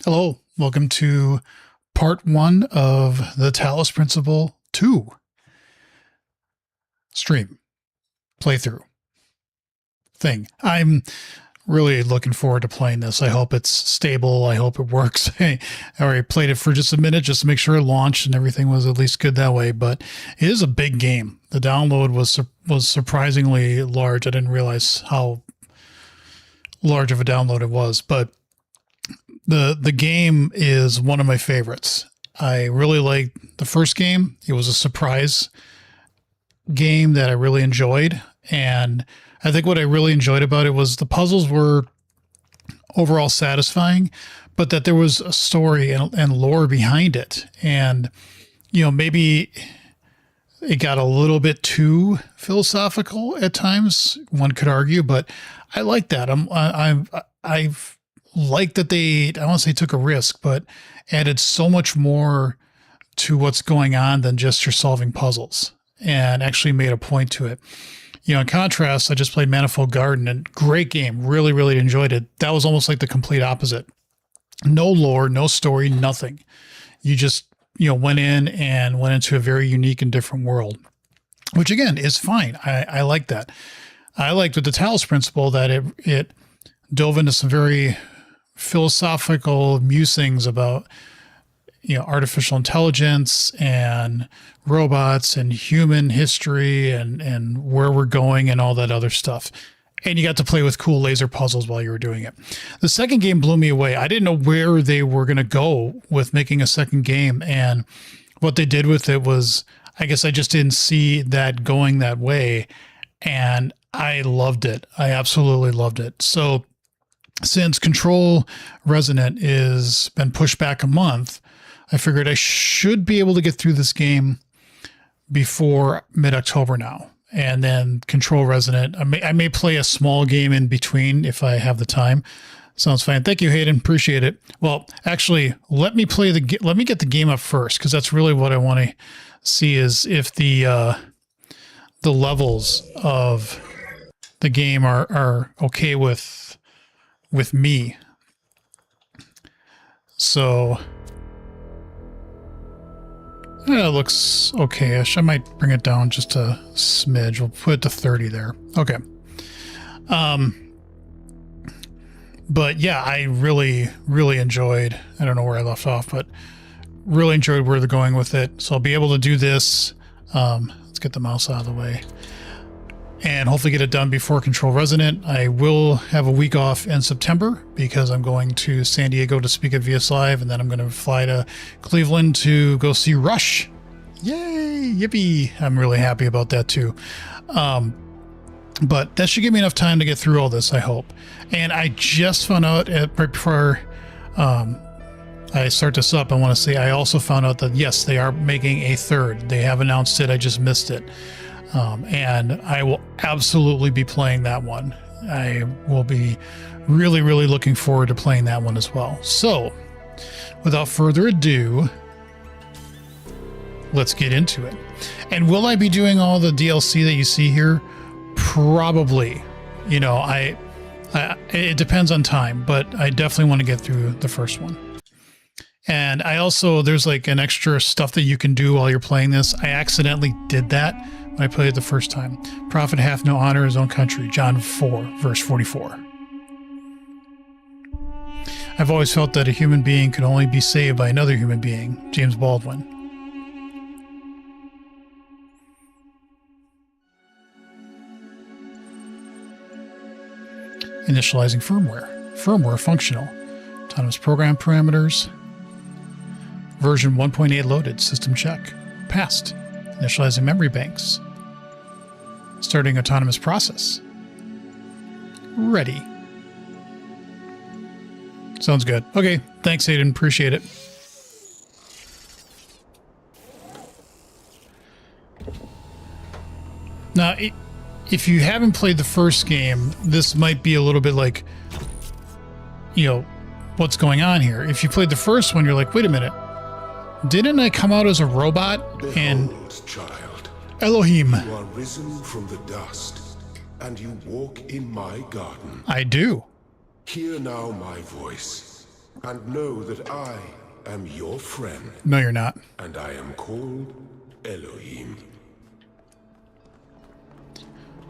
Hello, welcome to part one of the Talos Principle 2 stream playthrough thing. I'm really looking forward to playing this. I hope it's stable. I hope it works. I already played it for just a minute just to make sure it launched and everything was at least good that way, but it is a big game. The download was surprisingly large. I didn't realize how large of a download it was, but the game is one of my favorites. I really liked the first game. It was a surprise game that I really enjoyed. And I think what I really enjoyed about it was the puzzles were overall satisfying, but that there was a story and lore behind it. And, maybe it got a little bit too philosophical at times, one could argue, but I like that. I've liked that they, I don't want to say took a risk, but added so much more to what's going on than just you're solving puzzles and actually made a point to it. In contrast, I just played Manifold Garden and great game. Really, really enjoyed it. That was almost like the complete opposite. No lore, no story, nothing. You just, went in and went into a very unique and different world, which again is fine. I like that. I liked with the Talos Principle that it dove into some very philosophical musings about artificial intelligence and robots and human history and where we're going and all that other stuff. And you got to play with cool laser puzzles while you were doing it. The second game blew me away. I didn't know where they were going to go with making a second game. And what they did with it was, I guess I just didn't see that going that way. And I loved it. I absolutely loved it. So since Control Resonant is been pushed back a month, I figured I should be able to get through this game before mid-October now. And then Control Resonant, I may play a small game in between if I have the time. Sounds fine. Thank you, Hayden. Appreciate it. Well, actually, let me get the game up first, because that's really what I want to see is if the levels of the game are okay with me. So yeah, it looks okay-ish. I might bring it down just a smidge. We'll put it to 30 there. Okay. But yeah, I really, really enjoyed, I don't know where I left off, but really enjoyed where they're going with it. So I'll be able to do this. Let's get the mouse out of the way. And hopefully get it done before Control Resonant. I will have a week off in September because I'm going to San Diego to speak at VS Live, and then I'm going to fly to Cleveland to go see Rush. Yay! Yippee! I'm really happy about that too. But that should give me enough time to get through all this, I hope. And I just found out right before I start this up, I want to say I also found out that yes, they are making a third. They have announced it. I just missed it. And I will absolutely be playing that one. I will be really, really looking forward to playing that one as well. So, without further ado, let's get into it. And will I be doing all the DLC that you see here? Probably. It depends on time, but I definitely want to get through the first one. And I also, there's like an extra stuff that you can do while you're playing this. I accidentally did that when I played it the first time. Prophet hath no honor in his own country. John 4, verse 44. I've always felt that a human being could only be saved by another human being. James Baldwin. Initializing firmware. Firmware functional. Autonomous program parameters. Version 1.8 loaded. System check. Passed. Initializing memory banks. Starting autonomous process. Ready. Sounds good. Okay. Thanks, Aiden. Appreciate it. Now, if you haven't played the first game, this might be a little bit like, what's going on here? If you played the first one, you're like, wait a minute. Didn't I come out as a robot? Behold, And child, Elohim. you are risen from the dust, and you walk in my garden. I do. Hear now my voice. and know that I am your friend, No, you're not. and I am called Elohim.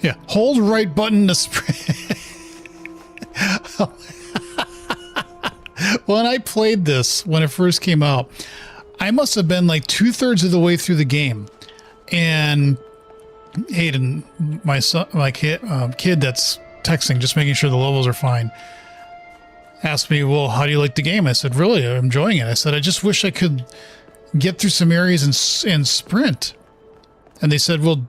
Yeah, hold right button to sprint. When I played this, when it first came out, I must have been like 2/3 of the way through the game. And Hayden, my son, my kid that's texting, just making sure the levels are fine, asked me, well, how do you like the game? I said, really, I'm enjoying it. I said, I just wish I could get through some areas and sprint. And they said, well,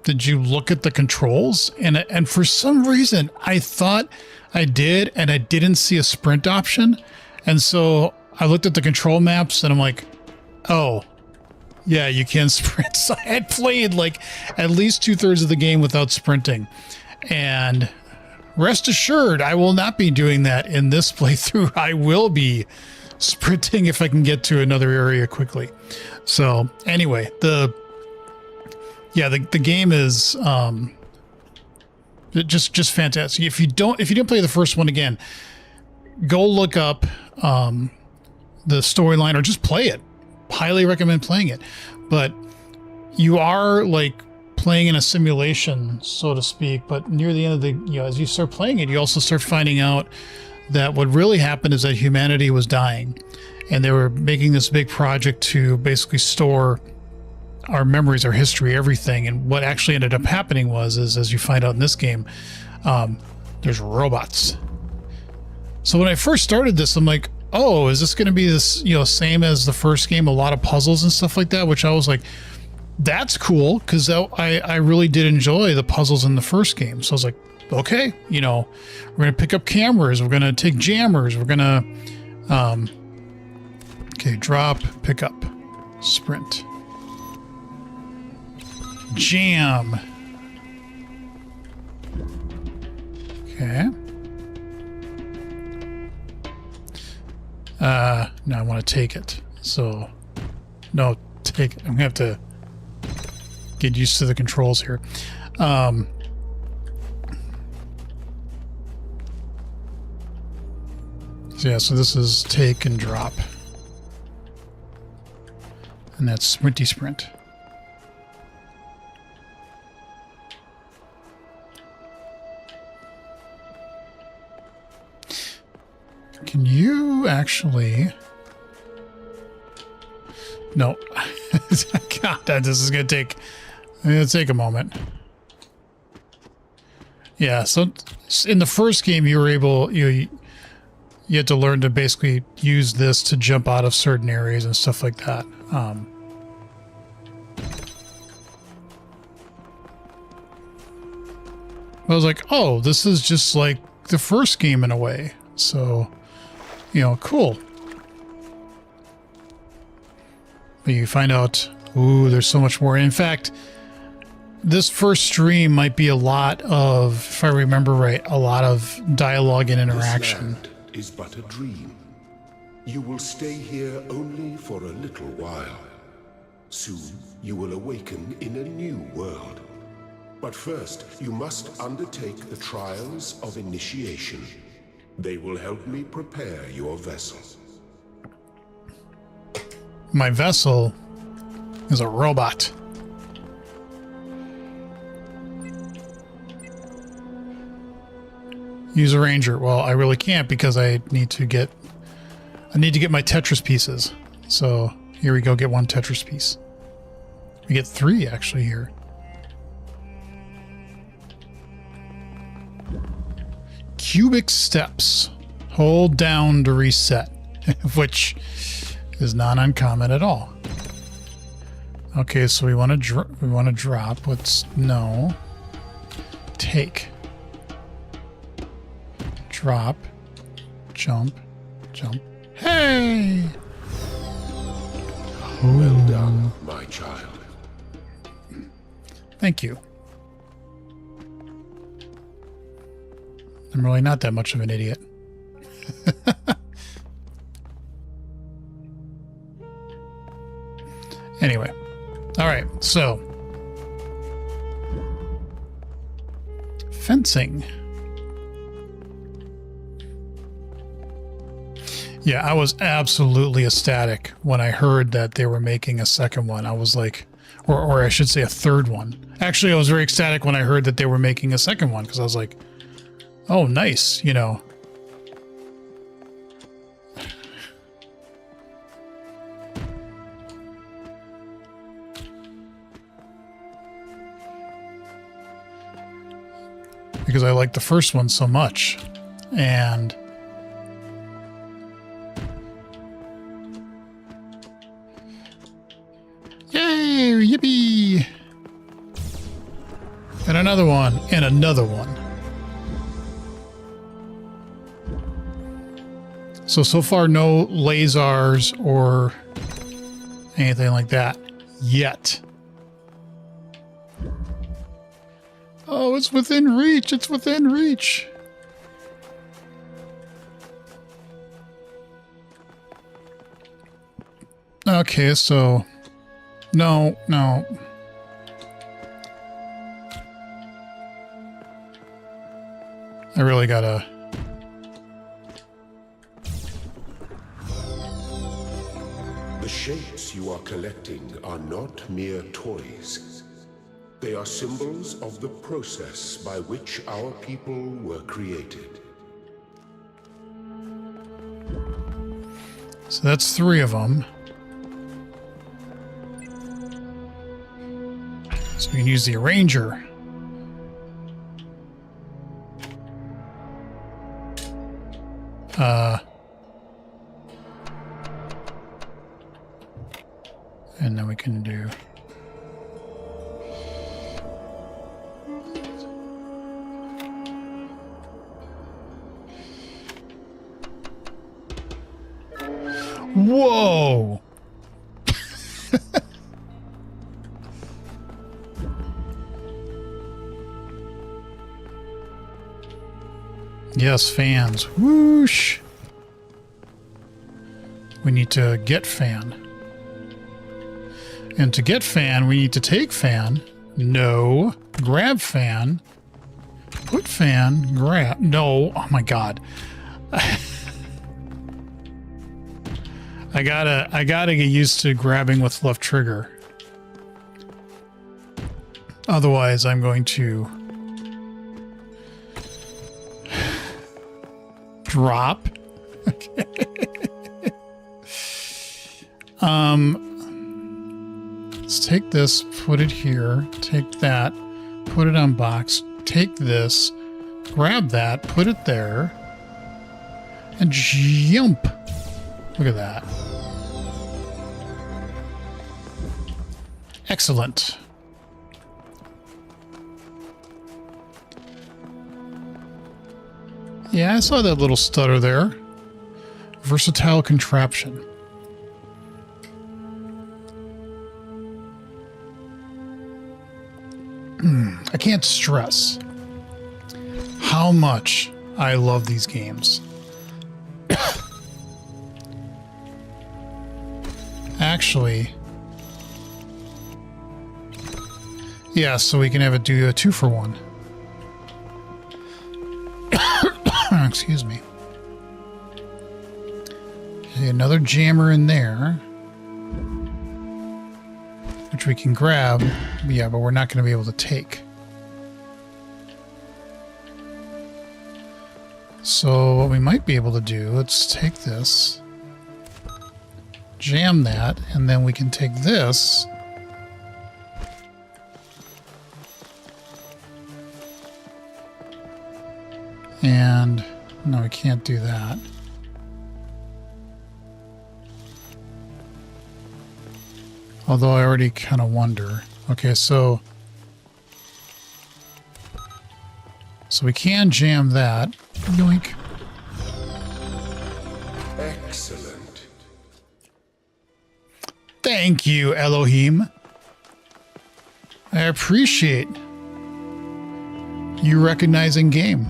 did you look at the controls? And for some reason, I thought I did, and I didn't see a sprint option. And so I looked at the control maps, and I'm like, oh, yeah, you can sprint. So I had played like at least 2/3 of the game without sprinting. And rest assured, I will not be doing that in this playthrough. I will be sprinting if I can get to another area quickly. So anyway, the game is just fantastic. If you didn't play the first one again, go look up the storyline or just play it. Highly recommend playing it. But you are like playing in a simulation, so to speak, but near the end of the, as you start playing it, you also start finding out that what really happened is that humanity was dying, and they were making this big project to basically store our memories, our history, everything. And what actually ended up happening was, as you find out in this game, there's robots. So when I first started this, I'm like, oh, is this going to be this, same as the first game? A lot of puzzles and stuff like that, which I was like, that's cool, because I really did enjoy the puzzles in the first game. So I was like, okay, we're going to pick up cameras. We're going to take jammers. We're going to, okay, drop, pick up, sprint, jam. Okay. No, I want to take it. So, no, take it. I'm going to have to get used to the controls here. So yeah, so this is take and drop. And that's sprinty sprint. Can you actually... No. God, this is going to take a moment. Yeah, so in the first game, you were able... You had to learn to basically use this to jump out of certain areas and stuff like that. I was like, oh, this is just like the first game in a way. So, cool. But you find out, ooh, there's so much more. In fact, this first stream might be a lot of, if I remember right, a lot of dialogue and interaction. This land is but a dream. You will stay here only for a little while. Soon you will awaken in a new world. But first, you must undertake the trials of initiation. They will help me prepare your vessel. My vessel is a robot. Use a ranger. Well, I really can't because I need to get my Tetris pieces. So here we go, get one Tetris piece. We get 3 actually here. Cubic steps. Hold down to reset, which is not uncommon at all. Okay, so we want to drop. Let's no. Take. Drop. Jump. Jump. Hey! Well done, my child. Thank you. I'm really not that much of an idiot. Anyway. All right, so fencing. Yeah, I was absolutely ecstatic when I heard that they were making a second one. I was like, or I should say a third one. Actually, I was very ecstatic when I heard that they were making a second one because I was like, oh, nice, you know. Because I liked the first one so much. And yay, yippee! And another one, and another one. So far no lasers or anything like that yet. Oh, it's within reach. It's within reach. Okay, so no. I really gotta. The shapes you are collecting are not mere toys. They are symbols of the process by which our people were created. So that's 3 of them. So we can use the arranger. And then we can do... Whoa! Yes, fans. Whoosh! We need to get fan. And to get fan, we need to take fan. No. Grab fan. Put fan. Grab. No. Oh my god. I gotta get used to grabbing with left trigger. Otherwise, I'm going to drop. Okay. Let's take this, put it here, take that, put it on box, take this, grab that, put it there, and jump. Look at that. Excellent. Yeah, I saw that little stutter there. Versatile contraption. I can't stress how much I love these games. Actually, yeah, so we can have it do a 2-for-1. Excuse me. Okay, another jammer in there, which we can grab. Yeah, but we're not going to be able to take. So what we might be able to do, let's take this, jam that, and then we can take this and no, we can't do that. Although I already kind of wonder. Okay, so we can jam that. Yoink. Excellent. Thank you, Elohim. I appreciate you recognizing game.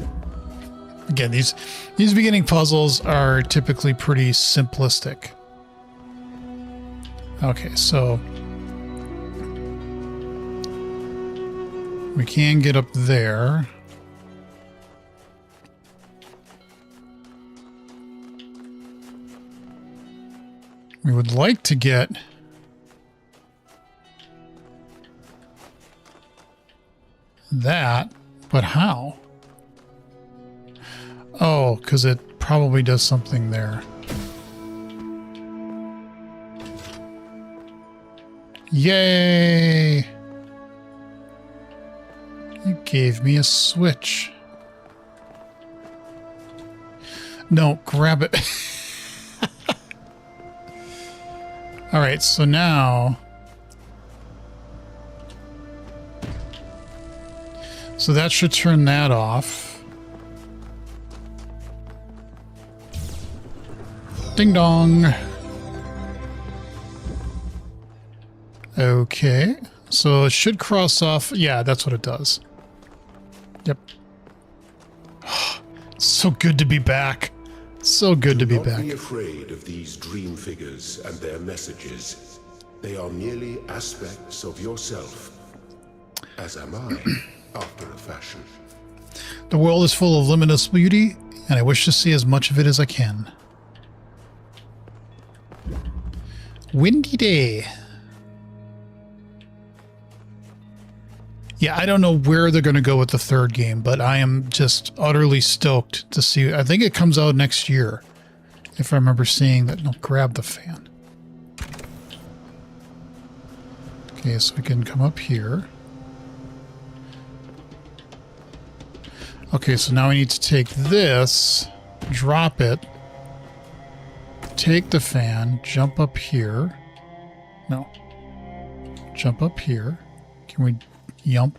Again, these beginning puzzles are typically pretty simplistic. Okay, so we can get up there. We would like to get that, but how? Oh, because it probably does something there. Yay! You gave me a switch. No, grab it. All right, so now... So that should turn that off. Ding dong. Okay, so it should cross off. Yeah, that's what it does. Yep. It's so good to be back. So good to be back. Do not be afraid of these dream figures and their messages. They are merely aspects of yourself, as am I, after a fashion. The world is full of limitless beauty, and I wish to see as much of it as I can. Windy day. Yeah, I don't know where they're going to go with the third game, but I am just utterly stoked to see. I think it comes out next year, if I remember seeing that. No, grab the fan. Okay, so we can come up here. Okay, so now we need to take this, drop it, take the fan, jump up here. No. Jump up here. Can we yump?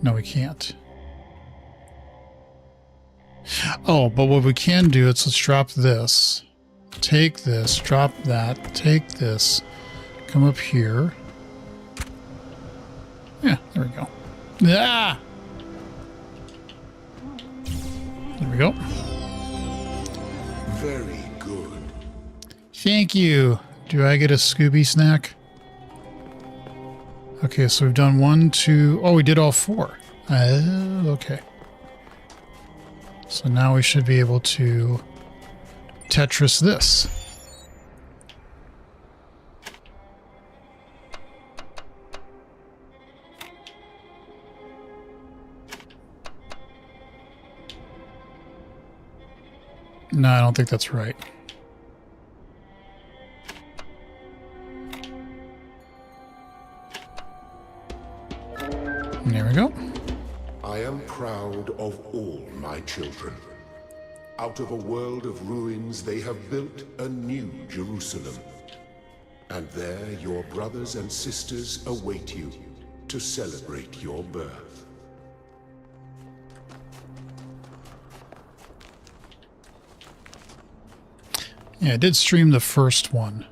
No, we can't. Oh, but what we can do is let's drop this. Take this, drop that, take this, come up here. Yeah, there we go. Ah! There we go. Very good. Thank you. Do I get a Scooby snack? Okay, so we've done 1, 2... Oh, we did all 4. Okay. So now we should be able to Tetris this. No, I don't think that's right. There we go. I am proud of all my children. Out of a world of ruins, they have built a new Jerusalem. And there your brothers and sisters await you to celebrate your birth. Yeah, I did stream the first one.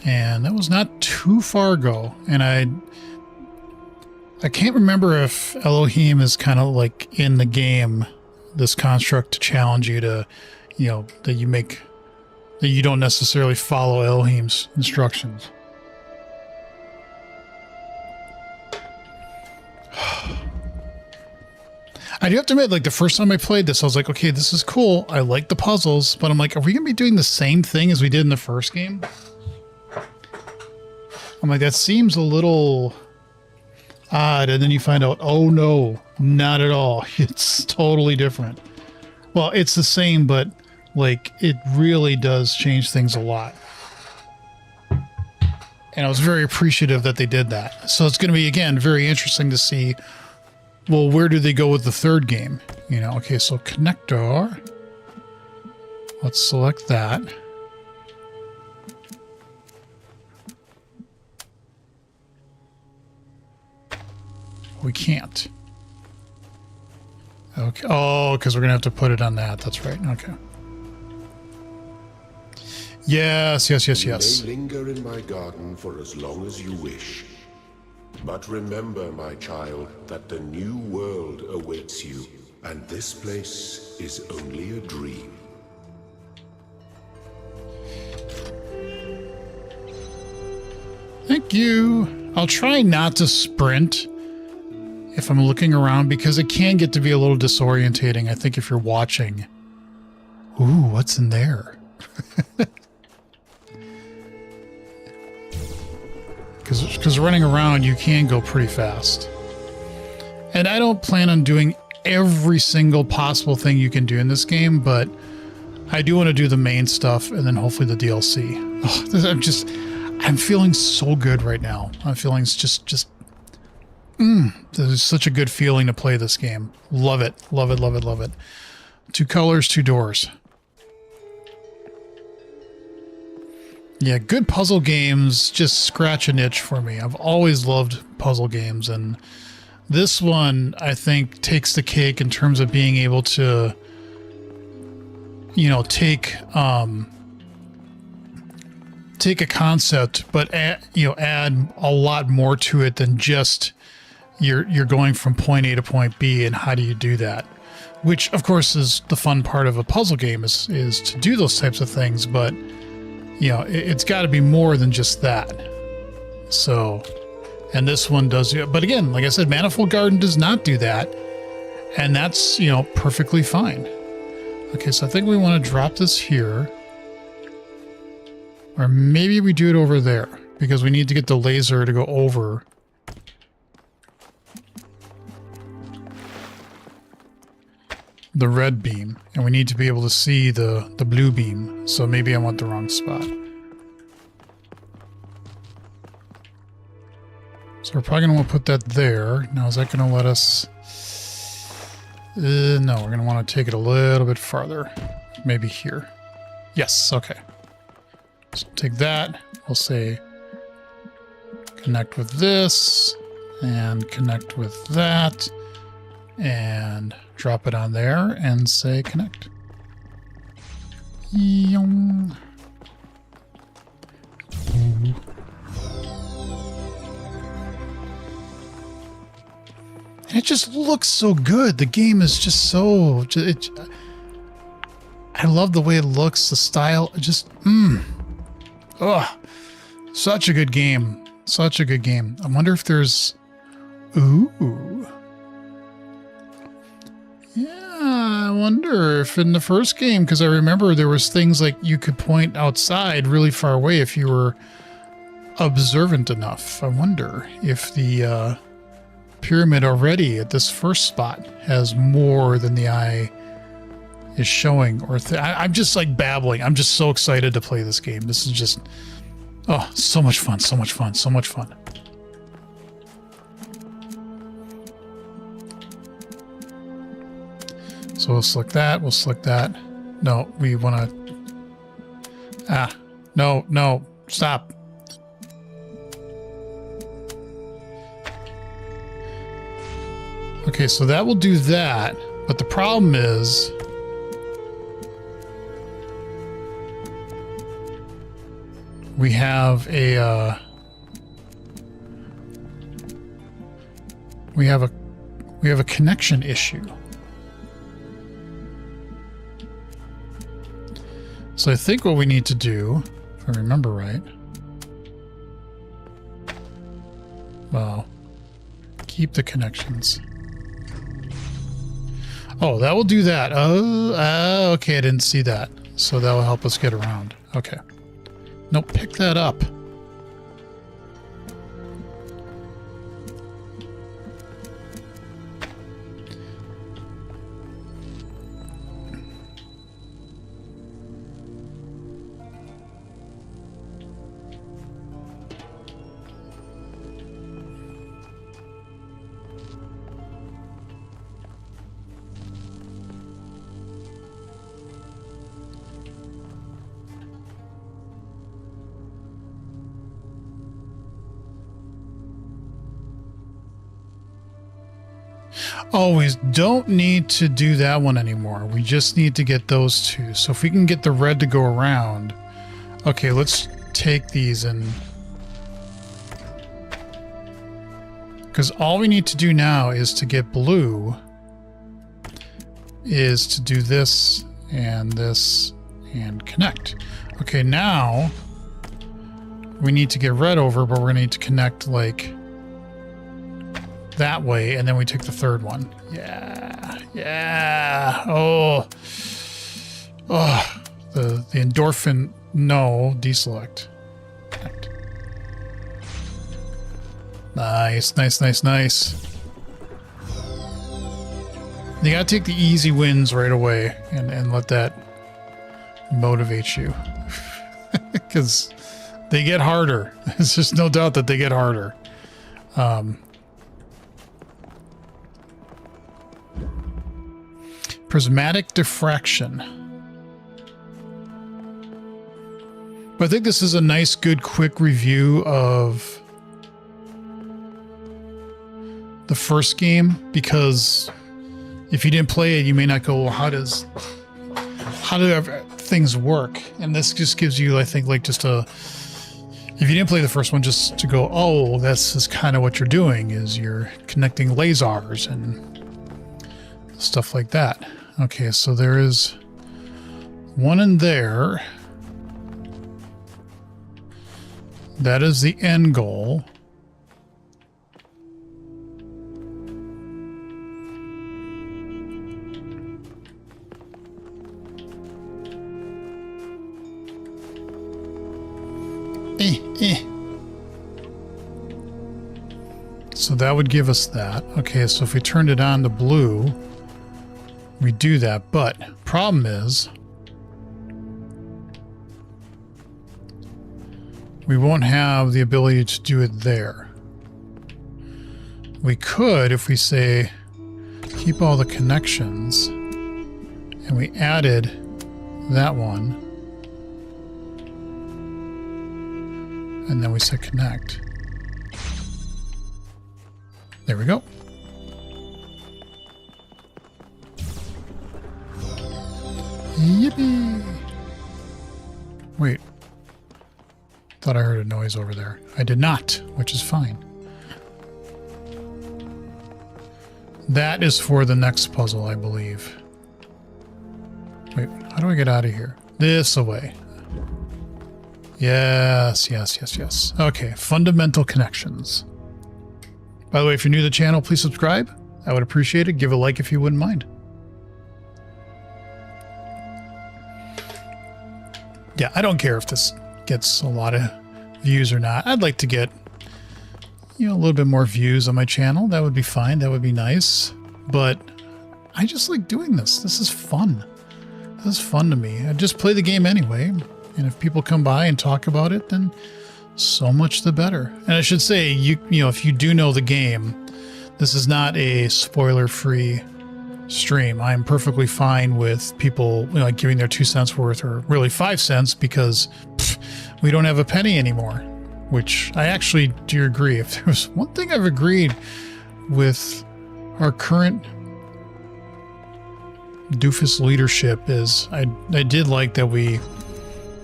And that was not too far ago. And I can't remember if Elohim is kind of like in the game, this construct to challenge you to, you know, that you don't necessarily follow Elohim's instructions. I do have to admit, like, the first time I played this, I was like, okay, this is cool. I like the puzzles, but I'm like, are we going to be doing the same thing as we did in the first game? I'm like, that seems a little odd. And then you find out, oh no, not at all. It's totally different. Well, it's the same, but like, it really does change things a lot. And I was very appreciative that they did that. So it's going to be, again, very interesting to see, well, where do they go with the third game? You know, okay, so connector. Let's select that. We can't. Okay. Oh, because we're going to have to put it on that. That's right. Okay. Yes, yes, yes, yes. You may linger in my garden for as long as you wish. But remember, my child, that the new world awaits you, and this place is only a dream. Thank you. I'll try not to sprint if I'm looking around, because it can get to be a little disorientating, I think, if you're watching. Ooh, what's in there? because running around you can go pretty fast. And I don't plan on doing every single possible thing you can do in this game, but I do want to do the main stuff and then hopefully the DLC. Oh, I'm feeling so good right now. I'm feeling this is such a good feeling to play this game. Love it, love it, love it, love it. 2 colors, 2 doors. Yeah, good puzzle games just scratch an itch for me. I've always loved puzzle games, and this one, I think, takes the cake in terms of being able to, you know, take a concept, but add a lot more to it than just you're going from point A to point B, and how do you do that? Which, of course, is the fun part of a puzzle game is to do those types of things, but you know, it's got to be more than just that. So, and this one does, but again, like I said, Manifold Garden does not do that, and that's, you know, perfectly fine. Okay, so I think we want to drop this here, or maybe we do it over there because we need to get the laser to go over. The red beam, and we need to be able to see the blue beam, so maybe I want the wrong spot. So we're probably going to want to put that there. Now is that going to let us... no, we're going to want to take it a little bit farther. Maybe here. Yes, okay. So take that, we'll say connect with this, and connect with that, and drop it on there and say connect. Yong. And it just looks so good. The game is just so... I love the way it looks, the style. Just... Oh, such a good game. Such a good game. I wonder if there's... Ooh. Yeah, I wonder if in the first game, because I remember there was things like you could point outside really far away if you were observant enough. I wonder if the pyramid already at this first spot has more than the eye is showing. Or I'm just like babbling. I'm just so excited to play this game. This is just, oh, so much fun, so much fun, so much fun. So we'll select that, we'll select that. No, we want to... no, stop. Okay, so that will do that, but the problem is... we have a... we have a connection issue. So I think what we need to do, if I remember right, well, keep the connections. Oh, that will do that. Oh, okay, I didn't see that. So that will help us get around. Okay. Nope, pick that up. Oh, we don't need to do that one anymore. We just need to get those two. So if we can get the red to go around. Okay, let's take these and... because all we need to do now is to get blue is to do this and connect. Okay, now we need to get red over, but we're going to need to connect like that way, and then we take the third one. Yeah. Oh, the endorphin. No, deselect. Connect. Nice, nice, nice, nice. You gotta take the easy wins right away and let that motivate you. Because they get harder. There's just no doubt that they get harder. Prismatic diffraction. But I think this is a nice, good, quick review of the first game, because if you didn't play it, you may not go, well, how do things work? And this just gives you, I think, like just a, if you didn't play the first one, just to go, oh, this is kind of what you're doing, is you're connecting lasers and stuff like that. Okay, so there is one in there. That is the end goal. So that would give us that. Okay, so if we turned it on to blue, we do that. But problem is, we won't have the ability to do it there. We could, if we say, keep all the connections, and we added that one, and then we say connect. There we go. Yippee! Wait. Thought I heard a noise over there. I did not, which is fine. That is for the next puzzle, I believe. Wait, how do I get out of here? This away. Yes, yes, yes, yes. Okay, fundamental connections. By the way, if you're new to the channel, please subscribe. I would appreciate it. Give a like if you wouldn't mind. Yeah, I don't care if this gets a lot of views or not. I'd like to get, you know, a little bit more views on my channel. That would be fine. That would be nice. But I just like doing this. This is fun. This is fun to me. I just play the game anyway. And if people come by and talk about it, then so much the better. And I should say, you know, if you do know the game, this is not a spoiler-free stream. I'm perfectly fine with people, you know, like giving their 2 cents worth, or really 5 cents, because we don't have a penny anymore, which I actually do agree. If there was one thing I've agreed with our current doofus leadership, is I did like that we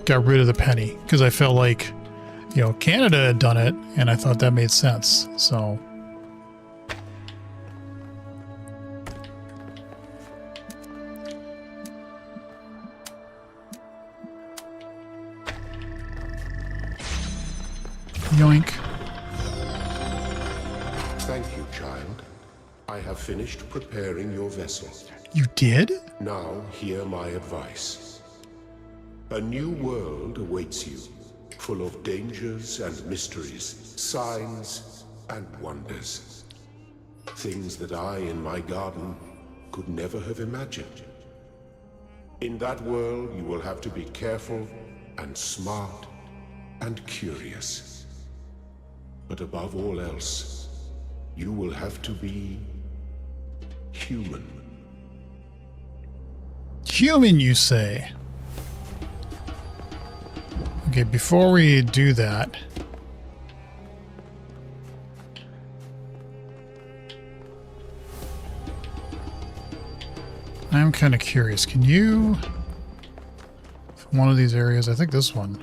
got rid of the penny, because I felt like, you know, Canada had done it, and I thought that made sense. So yoink. Thank you, child. I have finished preparing your vessel. You did? Now hear my advice. A new world awaits you, full of dangers and mysteries, signs and wonders. Things that I, in my garden, could never have imagined. In that world, you will have to be careful and smart and curious. But above all else, you will have to be human. Human, you say? Okay, before we do that, I'm kind of curious. Can you, one of these areas, I think this one.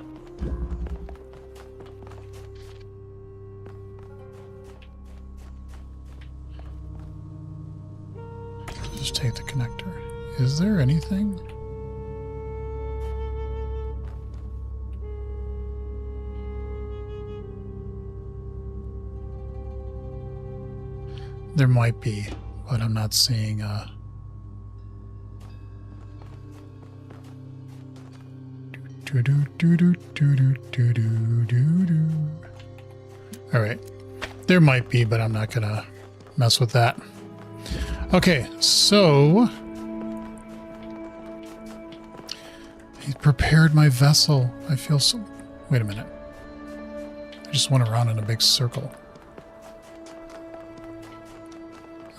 Just take the connector. Is there anything? There might be, but I'm not seeing a... All right. There might be, but I'm not going to mess with that. Okay, so he prepared my vessel. I feel so... Wait a minute. I just went around in a big circle.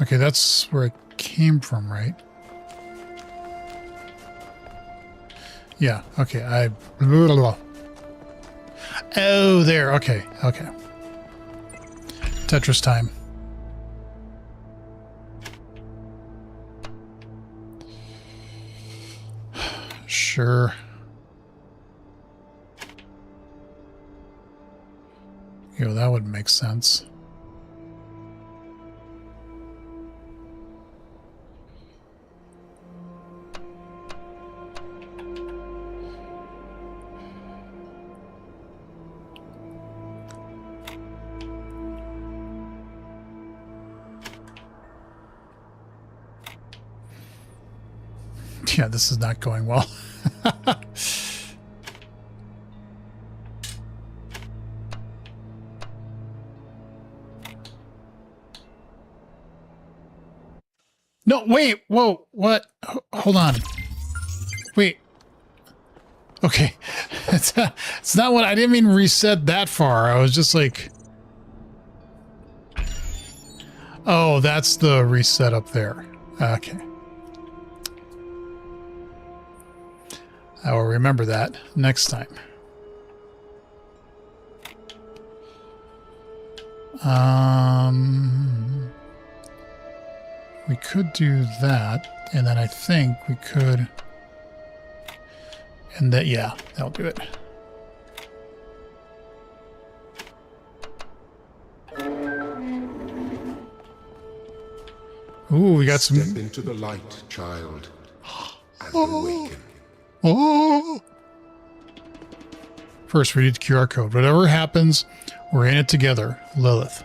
Okay, that's where it came from, right? Yeah, okay, Oh, there, okay, okay. Tetris time. Sure. Yo, that would make sense. Yeah, this is not going well. No, wait, whoa, what? Hold on. Wait. Okay. It's not what I didn't mean reset that far. I was just like... Oh, that's the reset up there. Okay. I will remember that next time. We could do that, and then I think we could... And that, yeah, that'll do it. Ooh, we got some... Step into the light, child, and awaken. Oh! First, read the QR code. Whatever happens, we're in it together. Lilith.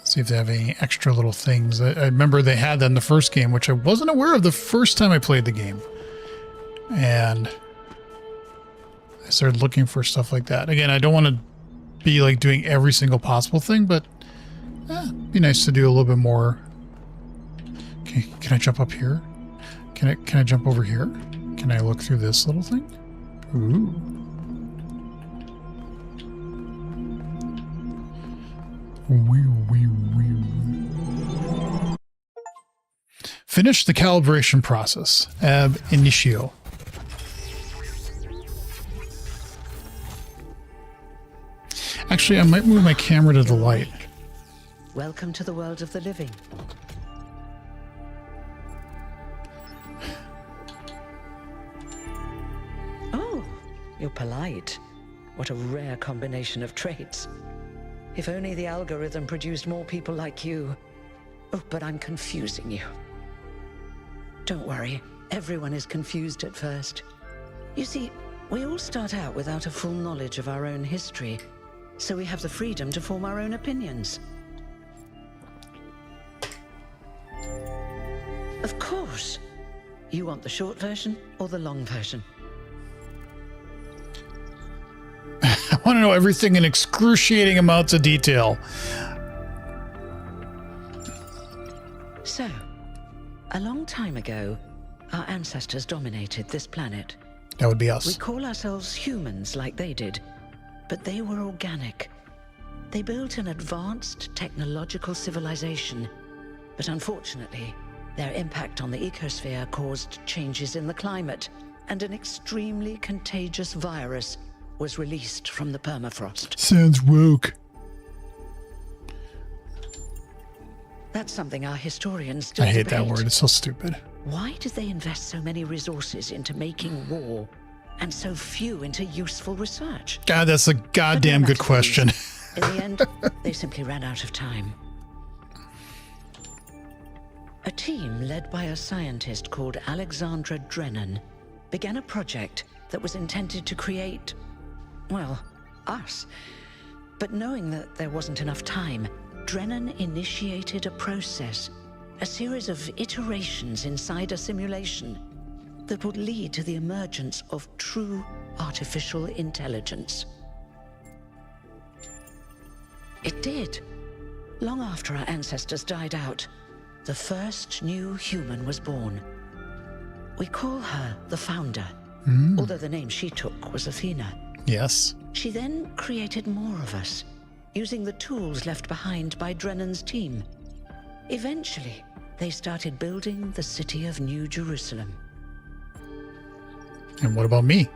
See if they have any extra little things. I remember they had that in the first game, which I wasn't aware of the first time I played the game. And I started looking for stuff like that. Again, I don't want to be like doing every single possible thing, but it'd be nice to do a little bit more. Okay, can I jump up here? Can I jump over here? Can I look through this little thing? Ooh. Finish the calibration process. Ab initio. Actually, I might move my camera to the light. Welcome to the world of the living. Oh, you're polite. What a rare combination of traits. If only the algorithm produced more people like you. Oh, but I'm confusing you. Don't worry, everyone is confused at first. You see, we all start out without a full knowledge of our own history, so we have the freedom to form our own opinions. Of course. You want the short version or the long version? I want to know everything in excruciating amounts of detail. So, a long time ago, our ancestors dominated this planet. That would be us. We call ourselves humans like they did, but they were organic. They built an advanced technological civilization, but unfortunately, their impact on the ecosphere caused changes in the climate, and an extremely contagious virus was released from the permafrost. Sounds woke. That's something our historians still I hate debate. that word. It's so stupid. Why did they invest so many resources into making war, and so few into useful research? God, that's a goddamn good question. In the end, they simply ran out of time. A team led by a scientist called Alexandra Drennan began a project that was intended to create, well, us. But knowing that there wasn't enough time, Drennan initiated a process, a series of iterations inside a simulation. that would lead to the emergence of true artificial intelligence. It did. Long after our ancestors died out, the first new human was born. We call her the Founder, although the name she took was Athena. Yes. She then created more of us, using the tools left behind by Drennan's team. Eventually, they started building the city of New Jerusalem. And what about me?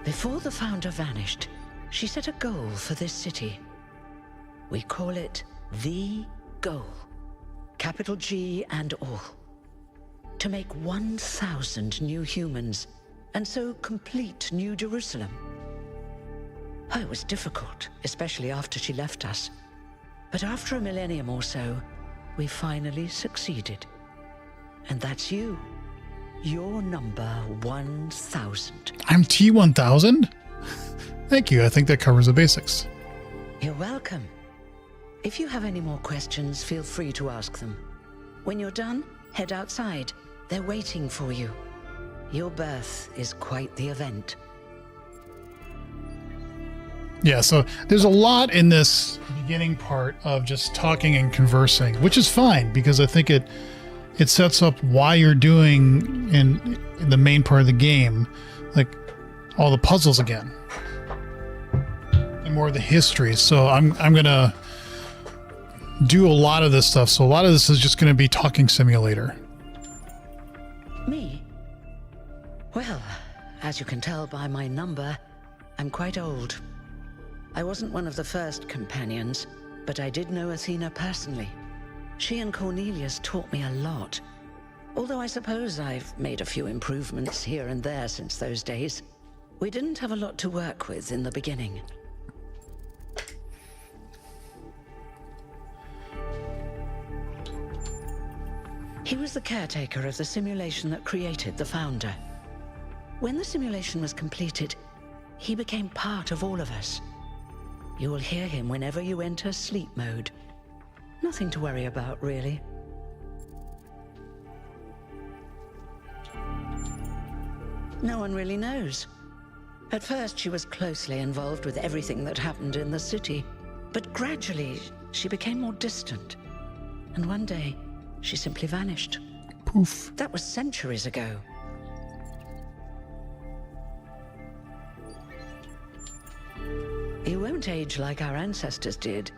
Before the Founder vanished, she set a goal for this city. We call it the goal. Capital G and all. To make 1,000 new humans, and so complete New Jerusalem. Oh, it was difficult, especially after she left us. But after a millennium or so, we finally succeeded. And that's you. You're number 1,000. I'm T1000? Thank you. I think that covers the basics. You're welcome. If you have any more questions, feel free to ask them. When you're done, head outside. They're waiting for you. Your birth is quite the event. Yeah, so there's a lot in this beginning part of just talking and conversing, which is fine because I think it sets up why you're doing in the main part of the game, like all the puzzles again and more of the history. So I'm gonna do a lot of this stuff. So a lot of this is just going to be talking simulator. Me? Well, as you can tell by my number, I'm quite old. I wasn't one of the first companions, but I did know Athena personally. She and Cornelius taught me a lot. Although I suppose I've made a few improvements here and there since those days. We didn't have a lot to work with in the beginning. He was the caretaker of the simulation that created the Founder. When the simulation was completed, he became part of all of us. You will hear him whenever you enter sleep mode. Nothing to worry about, really. No one really knows. At first, she was closely involved with everything that happened in the city, but gradually, she became more distant. And one day, she simply vanished. Poof. That was centuries ago. You won't age like our ancestors did,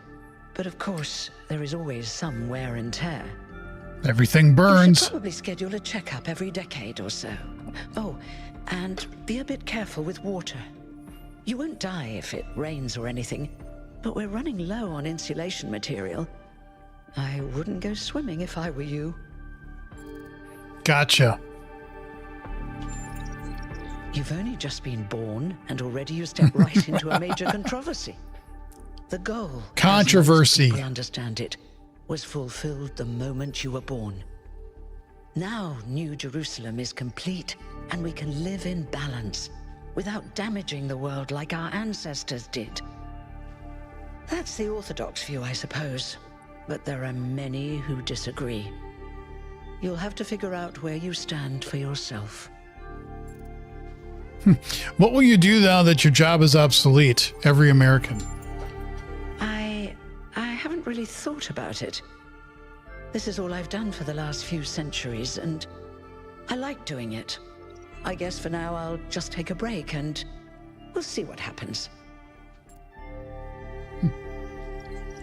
but of course, there is always some wear and tear. Everything You burns. should probably schedule a checkup every decade or so. Oh, and be a bit careful with water. You won't die if it rains or anything, but we're running low on insulation material. I wouldn't go swimming if I were you. Gotcha. You've only just been born, and already you step right into a major controversy. The goal, Controversy. as most people understand it, was fulfilled the moment you were born. Now New Jerusalem is complete, and we can live in balance, without damaging the world like our ancestors did. That's the orthodox view, I suppose, but there are many who disagree. You'll have to figure out where you stand for yourself. What will you do now that your job is obsolete? Every American. I haven't really thought about it. This is all I've done for the last few centuries, and I like doing it. I guess for now I'll just take a break, and we'll see what happens.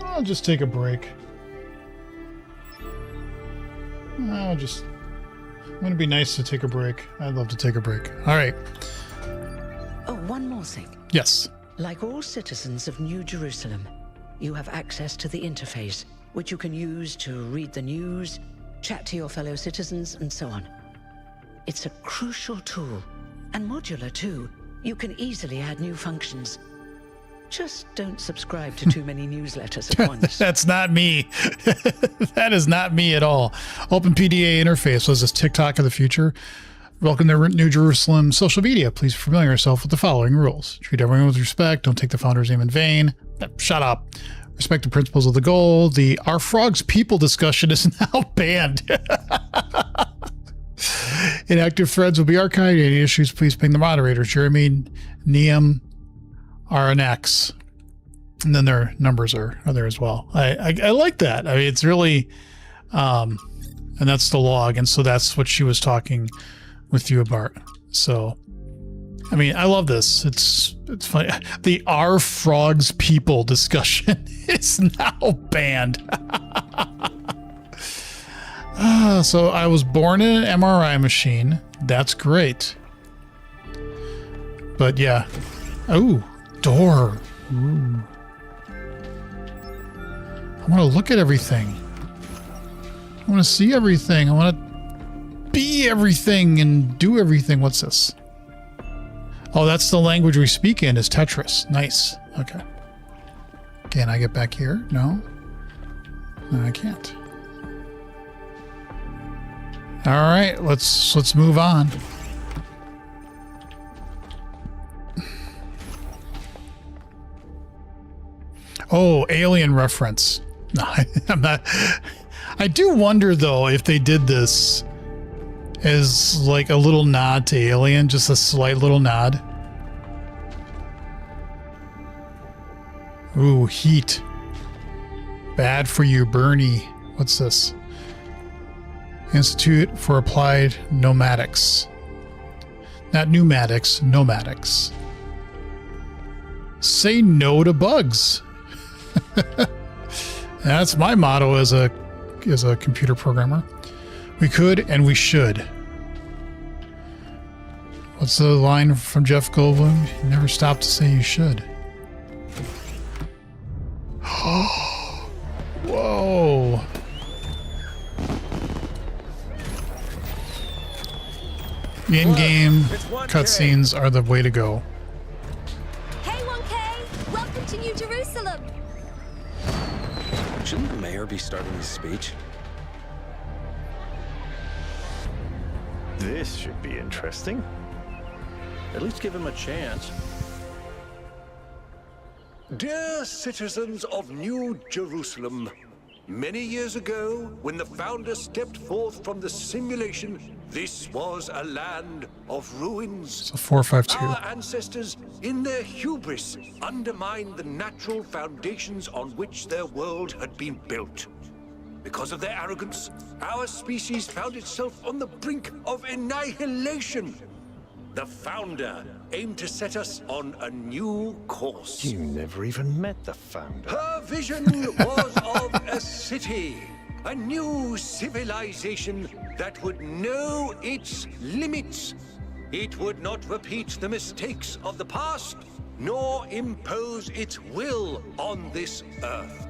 I'll just take a break. I'm going to be nice to take a break. I'd love to take a break. All right. Oh, one more thing. Yes. Like all citizens of New Jerusalem, you have access to the interface, which you can use to read the news, chat to your fellow citizens, and so on. It's a crucial tool, and modular too. You can easily add new functions. Just don't subscribe to too many newsletters at once. That's not me. That is not me at all. OpenPDA interface was this TikTok of the future. Welcome to New Jerusalem social media. Please familiar yourself with the following rules. Treat everyone with respect. Don't take the founder's name in vain. Shut up. Respect the principles of the goal. The Our Frogs People discussion is now banned. Inactive threads will be archived. Any issues, please ping the moderators. Jeremy, Neum, RNX. And then their numbers are there as well. I like that. I mean, it's really, and that's the log. And so that's what she was talking with you about. So, I mean, I love this. It's funny. The R Frogs people discussion is now banned. So I was born in an MRI machine. That's great. But yeah. Oh, door. Ooh. I want to look at everything. I want to see everything. I want to be everything and do everything. What's this? Oh, that's the language we speak in, is Tetris. Nice. Okay. Can I get back here? No. No, I can't. All right, let's move on. Oh, alien reference. No, I'm not. I do wonder though if they did this as like a little nod to Alien, just a slight little nod. Ooh, heat. Bad for you, Bernie. What's this? Institute for Applied Pneumatics. Not pneumatics, nomadics. Say no to bugs. That's my motto as a computer programmer. We could and we should. What's the line from Jeff Goldblum? You never stop to say you should. Whoa. In-game cutscenes are the way to go. Hey 1K, welcome to New Jerusalem. Shouldn't the mayor be starting his speech? This should be interesting. At least give him a chance. Dear citizens of New Jerusalem, many years ago, when the founder stepped forth from the simulation, this was a land of ruins. So 452. Our ancestors, in their hubris, undermined the natural foundations on which their world had been built. Because of their arrogance, our species found itself on the brink of annihilation. The founder aimed to set us on a new course. You never even met the founder. Her vision was of a city, a new civilization that would know its limits. It would not repeat the mistakes of the past, nor impose its will on this earth.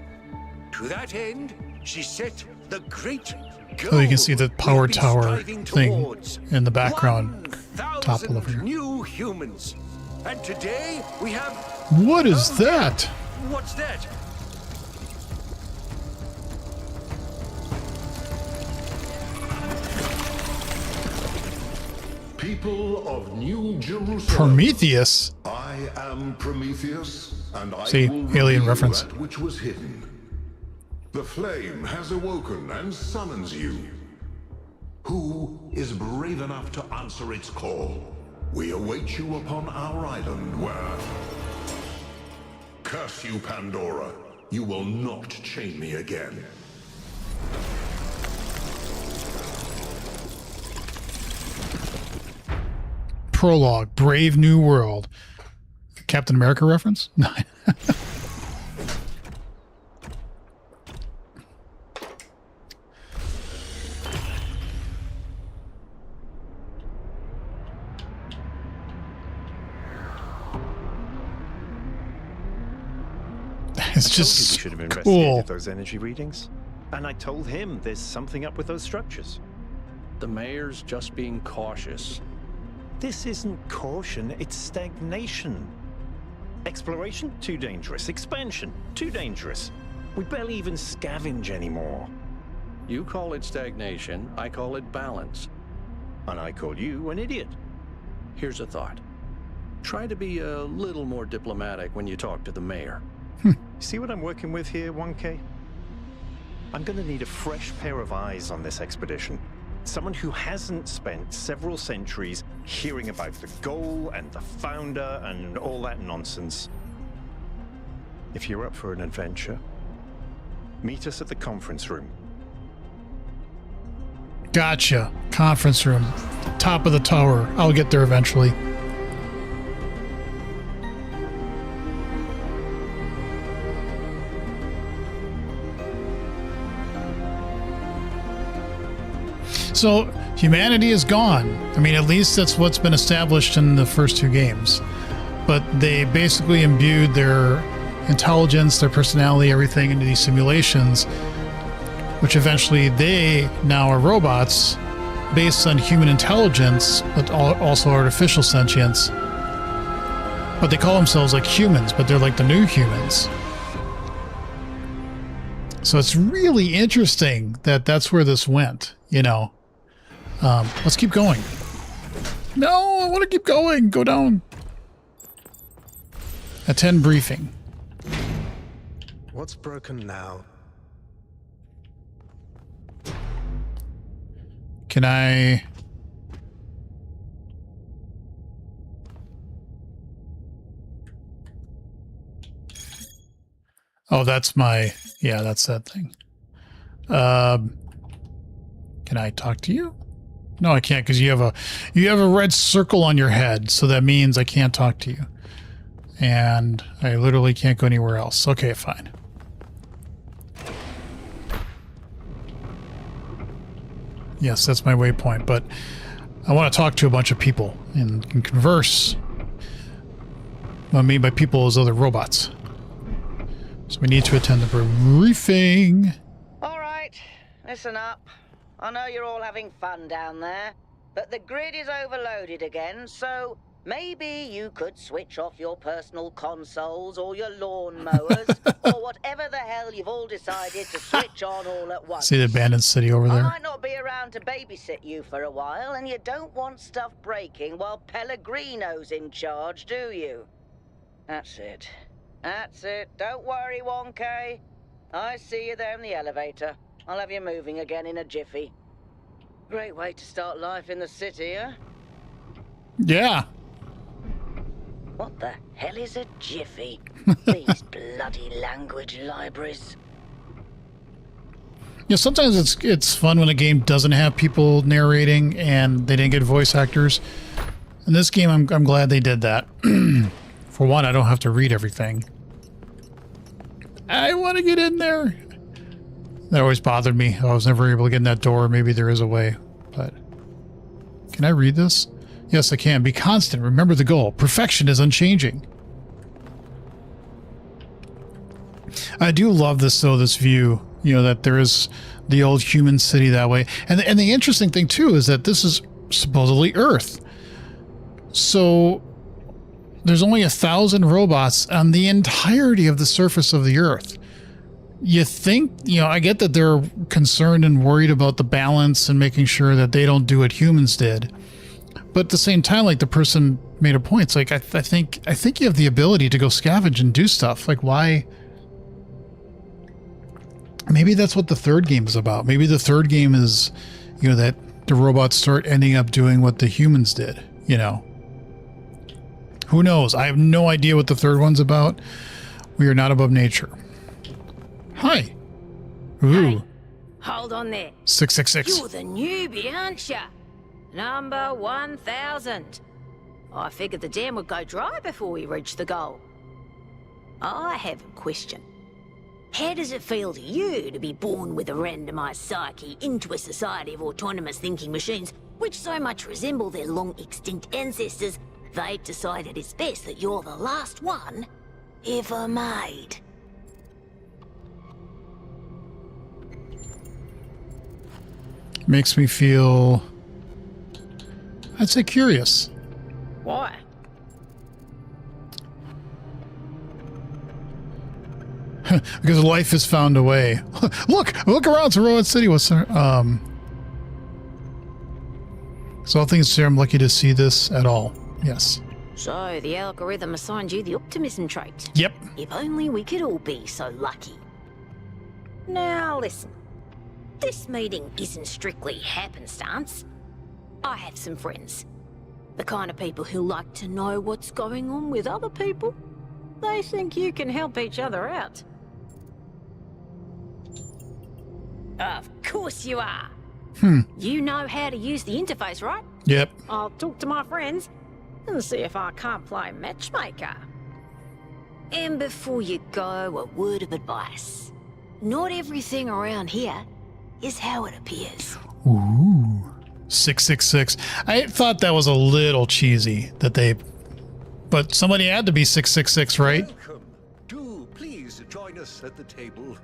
To that end, she set the great goal. So you can see the power we'll be tower striving thing towards. in the background. 1,000 Top over here. new humans. And today we have... What is that? What's that? People of New Jerusalem. Prometheus? I am Prometheus, and I See, will alien reveal reference. that which was hidden. The flame has awoken and summons you. Who is brave enough to answer its call? We await you upon our island where... Curse you, Pandora. You will not chain me again. Prologue, Brave New World. Captain America reference? No. It's just You should have cool. investigated those energy readings. And I told him there's something up with those structures. The mayor's just being cautious. This isn't caution, it's stagnation. Exploration? Too dangerous. Expansion? Too dangerous. We barely even scavenge anymore. You call it stagnation, I call it balance. And I call you an idiot. Here's a thought. Try to be a little more diplomatic when you talk to the mayor. See what I'm working with here, 1K? I'm gonna need a fresh pair of eyes on this expedition. Someone who hasn't spent several centuries hearing about the goal and the founder and all that nonsense. If you're up for an adventure, meet us at the conference room. Gotcha. Conference room. Top of the tower. I'll get there eventually. So humanity is gone. I mean, at least that's what's been established in the first two games. But they basically imbued their intelligence, their personality, everything into these simulations, which eventually they now are robots based on human intelligence, but also artificial sentience. But they call themselves like humans, but they're like the new humans. So it's really interesting that that's where this went, you know. Let's keep going. No, I want to keep going. Go down. Attend briefing. What's broken now? Can I... Oh, that's my... Yeah, that's that thing. Can I talk to you? No, I can't because you have a red circle on your head, so that means I can't talk to you. And I literally can't go anywhere else. Okay, fine. Yes, that's my waypoint, but I want to talk to a bunch of people and can converse. What I mean by people is other robots. So we need to attend the briefing. All right, listen up. I know you're all having fun down there, but the grid is overloaded again, so maybe you could switch off your personal consoles or your lawn mowers or whatever the hell you've all decided to switch on all at once. See the abandoned city over there? I might not be around to babysit you for a while, and you don't want stuff breaking while Pellegrino's in charge, do you? That's it. That's it. Don't worry, 1K. I see you there in the elevator. I'll have you moving again in a jiffy. Great way to start life in the city, huh? Yeah. What the hell is a jiffy? These bloody language libraries. Yeah, sometimes it's fun when a game doesn't have people narrating and they didn't get voice actors. In this game, I'm glad they did that. For one, I don't have to read everything. I want to get in there. That always bothered me. I was never able to get in that door. Maybe there is a way, but can I read this? Yes, I can. Be constant. Remember the goal. Perfection is unchanging. I do love this, though, this view, you know, that there is the old human city that way. And the interesting thing, too, is that this is supposedly Earth. So there's only 1,000 robots on the entirety of the surface of the Earth. You think, you know, I get that they're concerned and worried about the balance and making sure that they don't do what humans did. But at the same time, like the person made a point, it's like, I think you have the ability to go scavenge and do stuff. Like, why? Maybe that's what the third game is about. Maybe the third game is, you know, that the robots start ending up doing what the humans did, you know. Who knows? I have no idea what the third one's about. We are not above nature. Hi. Ooh. Hey, hold on there. 666. You're the newbie, aren't ya? Number 1000. I figured the dam would go dry before we reach the goal. I have a question. How does it feel to you to be born with a randomized psyche into a society of autonomous thinking machines which so much resemble their long-extinct ancestors, they've decided it's best that you're the last one ever made? Makes me feel, I'd say, curious. Why? Because life has found a way. Look around. It's a robot city. What's there? So I think I'm lucky to see this at all. Yes. So the algorithm assigned you the optimism trait. Yep. If only we could all be so lucky. Now listen. This meeting isn't strictly happenstance. I have some friends. The kind of people who like to know what's going on with other people. They think you can help each other out. Of course you are. You know how to use the interface, right? Yep. I'll talk to my friends and see if I can't play matchmaker. And before you go, a word of advice. Not everything around here is how it appears. Ooh. 666. I thought that was a little cheesy that they... But somebody had to be 666, right? Welcome. Do please join us at the table.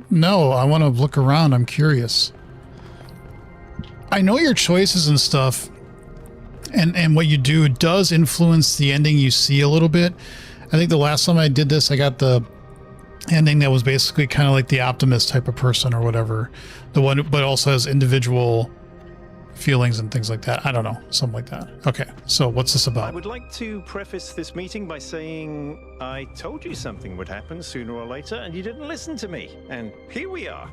No, I want to look around. I'm curious. I know your choices and stuff, and what you do does influence the ending you see a little bit. I think the last time I did this, I got the ending that was basically kind of like the optimist type of person or whatever. The one, but also has individual feelings and things like that. I don't know, something like that. Okay, so what's this I about? would like to preface this meeting by saying I told you something would happen sooner or later, and you didn't listen to me. And here we are.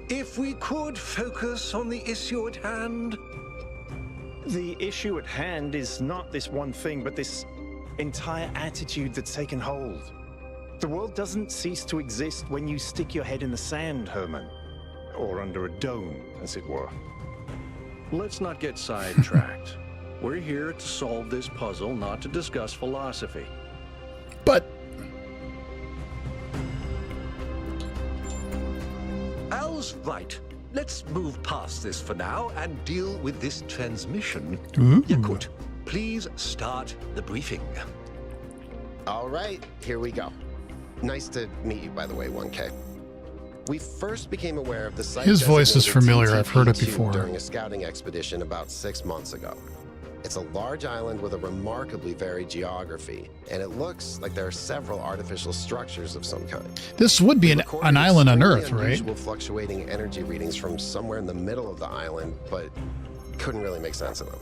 If we could focus on the issue at hand. The issue at hand is not this one thing, but this entire attitude that's taken hold. The world doesn't cease to exist when you stick your head in the sand, Herman. Or under a dome, as it were. Let's not get sidetracked. We're here to solve this puzzle, not to discuss philosophy. But Al's right. Let's move past this for now and deal with this transmission. Ooh. Yakut, please start the briefing. All right, here we go. Nice to meet you, by the way, 1K. We first became aware of the site. His voice is familiar. I've heard it TTP2 before. During a scouting expedition about 6 months ago. It's a large island with a remarkably varied geography, and it looks like there are several artificial structures of some kind. this would be an island on Earth, Extremely right? unusual fluctuating energy readings from somewhere in the middle of the island, but couldn't really make sense of them.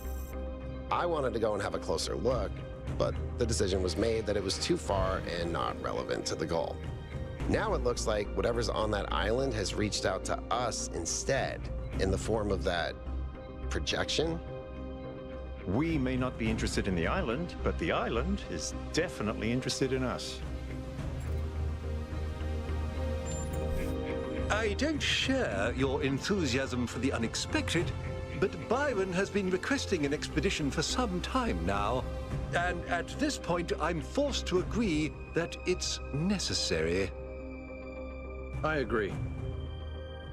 I wanted to go and have a closer look, but the decision was made that it was too far and not relevant to the goal. Now it looks like whatever's on that island has reached out to us instead, in the form of that projection. We may not be interested in the island, but the island is definitely interested in us. I don't share your enthusiasm for the unexpected, but Byron has been requesting an expedition for some time now. And at this point, I'm forced to agree that it's necessary. I agree.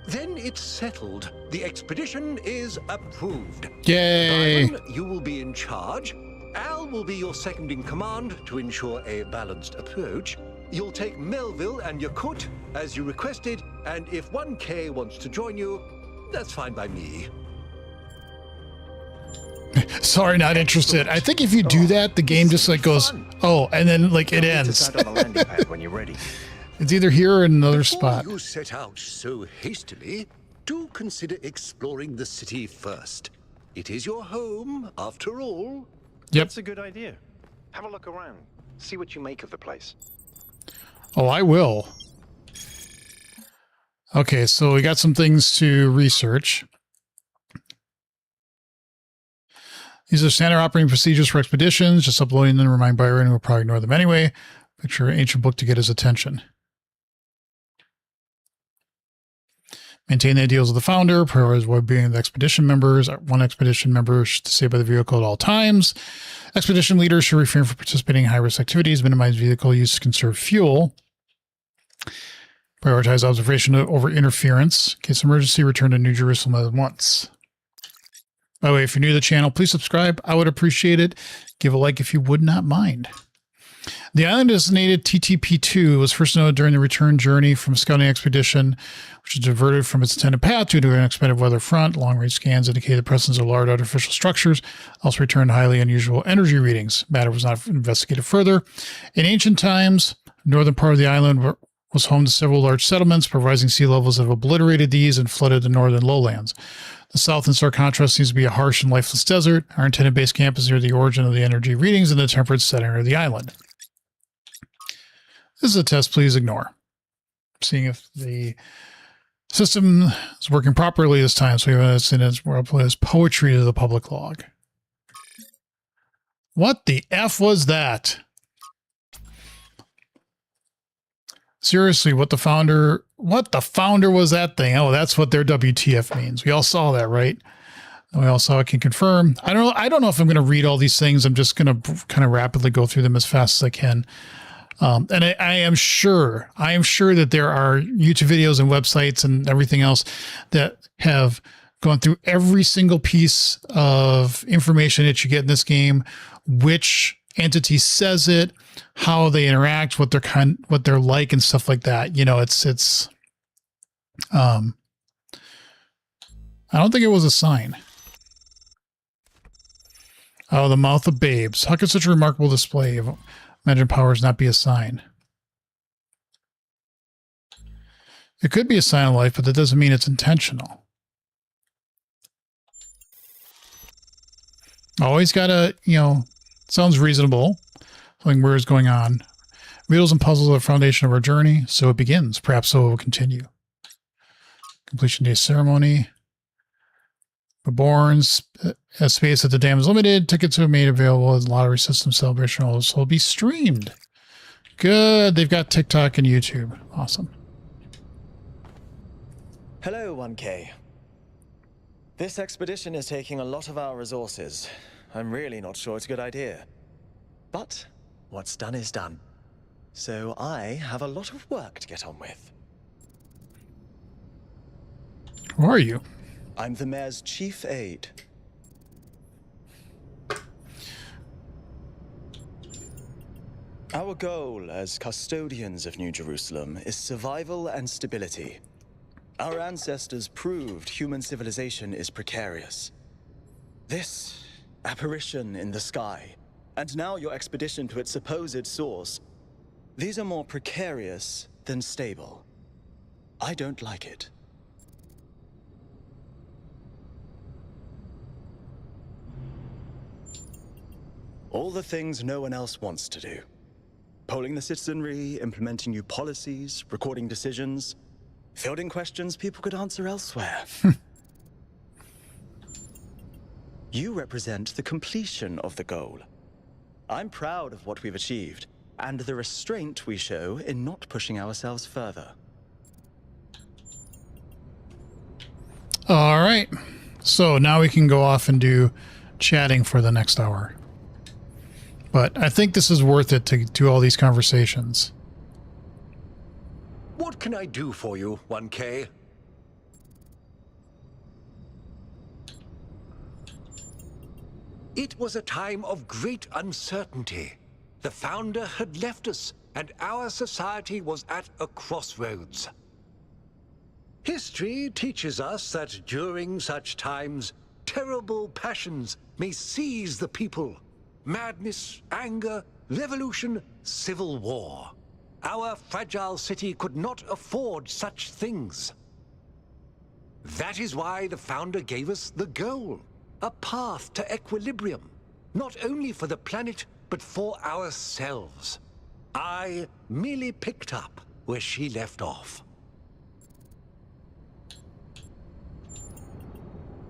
Then it's settled. The expedition is approved. Yay! Byron, you will be in charge. Al will be your second in command to ensure a balanced approach. You'll take Melville and Yakut as you requested, and if 1K wants to join you, that's fine by me. Sorry, not interested. I think if you do that, the game just like goes, oh, and then like it ends. Out on the landing pad when you're ready. It's either here or in another Before spot. you set out so hastily, do consider exploring the city first. It is your home, after all. Yep. That's a good idea. Have a look around. See what you make of the place. Oh, I will. Okay, so we got some things to research. These are standard operating procedures for expeditions. Just uploading them to remind Byron, who will probably ignore them anyway. Picture an ancient book to get his attention. Maintain the ideals of the founder. Prioritize well-being of the expedition members. One expedition member should stay by the vehicle at all times. Expedition leaders should refrain from participating in high-risk activities. Minimize vehicle use to conserve fuel. Prioritize observation over interference. In case of emergency, return to New Jerusalem at once. By the way, if you're new to the channel, please subscribe. I would appreciate it. Give a like if you would not mind. The island designated TTP2 was first noted during the return journey from a scouting expedition, which was diverted from its intended path due to an unexpected weather front. Long-range scans indicate the presence of large artificial structures, also returned highly unusual energy readings. Matter was not investigated further. In ancient times, the northern part of the island was home to several large settlements, but rising sea levels have obliterated these and flooded the northern lowlands. The south, in stark contrast, seems to be a harsh and lifeless desert. Our intended base camp is near the origin of the energy readings in the temperate center of the island. This is a test, please ignore. Seeing if the System is working properly this time, so we have as poetry to the public log. What the F was that? Seriously, what the founder was that thing? Oh, that's what their WTF means. We all saw that, right? And we all saw it can confirm. I don't know if I'm going to read all these things. I'm just going to kind of rapidly go through them as fast as I can. And I am sure that there are YouTube videos and websites and everything else that have gone through every single piece of information that you get in this game, which entity says it, how they interact, what they're like and stuff like that. You know, it's I don't think it was a sign. Oh, the mouth of babes. How could such a remarkable display of imagined powers not be a sign? It could be a sign of life, but that doesn't mean it's intentional. Always gotta, sounds reasonable. Something weird is going on. Riddles and puzzles are the foundation of our journey, so it begins. Perhaps so it will continue. Completion day ceremony. Reborns. Space at the dam is limited. Tickets are made available as lottery system celebration will be streamed. Good. They've got TikTok and YouTube. Awesome. Hello, 1K. This expedition is taking a lot of our resources. I'm really not sure it's a good idea. But what's done is done. So I have a lot of work to get on with. Who are you? I'm the mayor's chief aide. Our goal as custodians of New Jerusalem is survival and stability. Our ancestors proved human civilization is precarious. This apparition in the sky, and now your expedition to its supposed source, these are more precarious than stable. I don't like it. All the things no one else wants to do. Polling the citizenry, implementing new policies, recording decisions, fielding questions people could answer elsewhere. You represent the completion of the goal. I'm proud of what we've achieved, and the restraint we show in not pushing ourselves further. All right. So now we can go off and do chatting for the next hour. But I think this is worth it to do all these conversations. What can I do for you, 1K? It was a time of great uncertainty. The Founder had left us, and our society was at a crossroads. History teaches us that during such times, terrible passions may seize the people. Madness, anger, revolution, civil war. Our fragile city could not afford such things. That is why the Founder gave us the goal, a path to equilibrium, not only for the planet, but for ourselves. I merely picked up where she left off.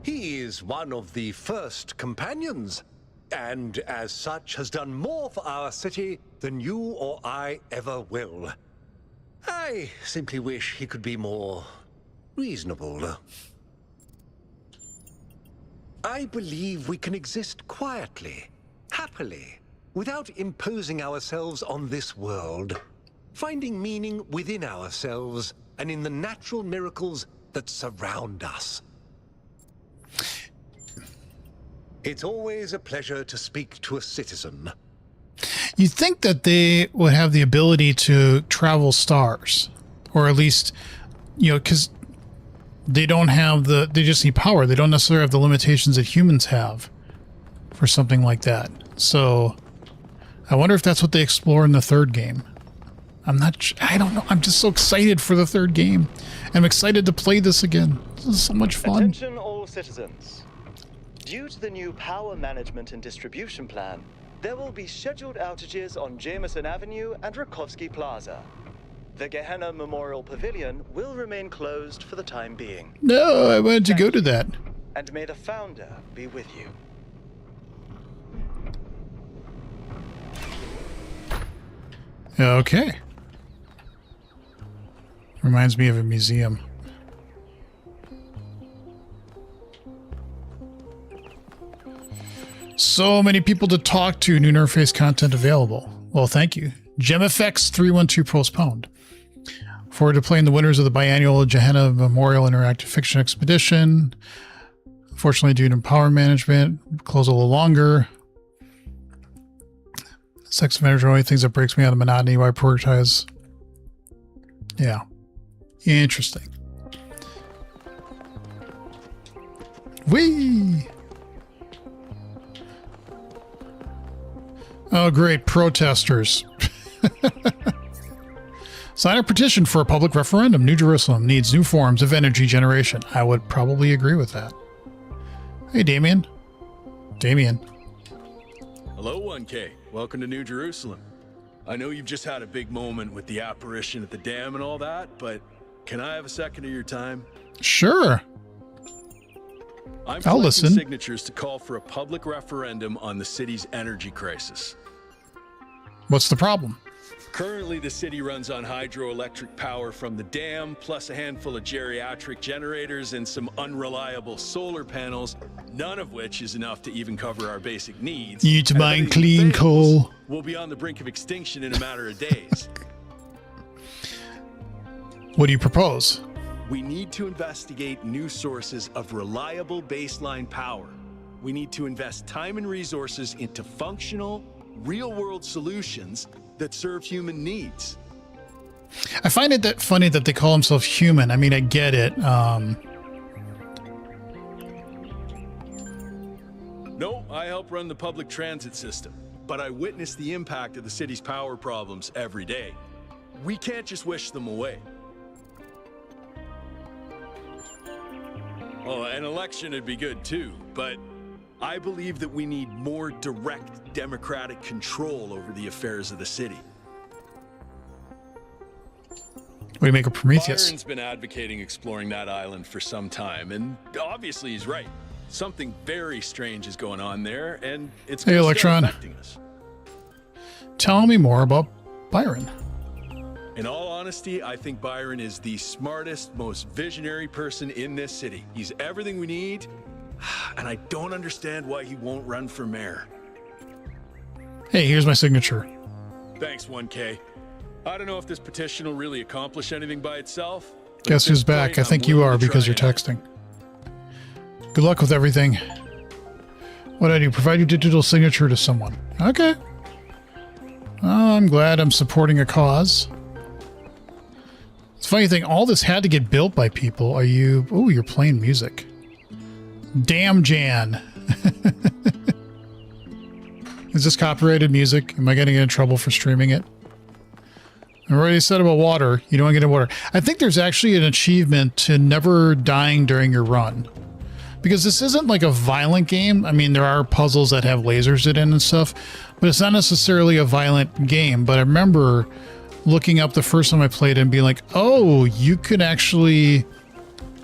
He is one of the first companions, and as such has done more for our city than you or I ever will. I simply wish he could be more reasonable. I believe we can exist quietly, happily, without imposing ourselves on this world, finding meaning within ourselves and in the natural miracles that surround us. It's always a pleasure to speak to a citizen. You'd think that they would have the ability to travel stars, or at least, because they don't have they just need power. They don't necessarily have the limitations that humans have for something like that. So I wonder if that's what they explore in the third game. I don't know. I'm just so excited for the third game. I'm excited to play this again. This is so much fun. Attention all citizens. Due to the new power management and distribution plan, there will be scheduled outages on Jameson Avenue and Rakovsky Plaza. The Gehenna Memorial Pavilion will remain closed for the time being. No, I wanted to go to that. And may the Founder be with you. Okay. Reminds me of a museum. So many people to talk to. New interface content available. Well, thank you. GemFX 312 postponed. Forward to playing the winners of the biannual Gehenna Memorial Interactive Fiction Expedition. Unfortunately, due to power management, close a little longer. Sex offenders are only things that breaks me out of monotony. Why prioritize? Yeah. Interesting. Whee! Oh, great. Protesters. Sign a petition for a public referendum. New Jerusalem needs new forms of energy generation. I would probably agree with that. Hey, Damien. Damien. Hello, 1K. Welcome to New Jerusalem. I know you've just had a big moment with the apparition at the dam and all that, but can I have a second of your time? Sure. I'm I'll listen. signatures to call for a public referendum on the city's energy crisis. What's the problem? Currently, the city runs on hydroelectric power from the dam, plus a handful of geriatric generators and some unreliable solar panels, none of which is enough to even cover our basic needs. You need to And if mine anything clean fails, coal. We'll be on the brink of extinction in a matter of days. What do you propose? We need to investigate new sources of reliable baseline power. We need to invest time and resources into functional, real-world solutions that serve human needs. I find it that funny that they call themselves human. I mean, I get it. No, I help run the public transit system, but I witness the impact of the city's power problems every day. We can't just wish them away. Oh, an election would be good too, but I believe that we need more direct democratic control over the affairs of the city. What do you make of Prometheus? Byron's been advocating exploring that island for some time, and obviously he's right. Something very strange is going on there, and it's Hey, gonna start Electron. affecting us. Tell me more about Byron. In all honesty, I think Byron is the smartest, most visionary person in this city. He's everything we need, and I don't understand why he won't run for mayor. Hey, here's my signature. Thanks, 1K. I don't know if this petition will really accomplish anything by itself. but Guess at this who's back? point, I I'm think you willing are to because try you're texting. Good luck with everything. What do I do? Provide your digital signature to someone. Okay. Oh, I'm glad I'm supporting a cause. It's a funny thing. All this had to get built by people. Are you... Oh, you're playing music. Damn Jan. Is this copyrighted music? Am I getting in trouble for streaming it? I already said about water. You don't want to get in water. I think there's actually an achievement to never dying during your run. Because this isn't like a violent game. I mean, there are puzzles that have lasers in it and stuff, but it's not necessarily a violent game. But I remember looking up the first time I played it and being like, oh, you could actually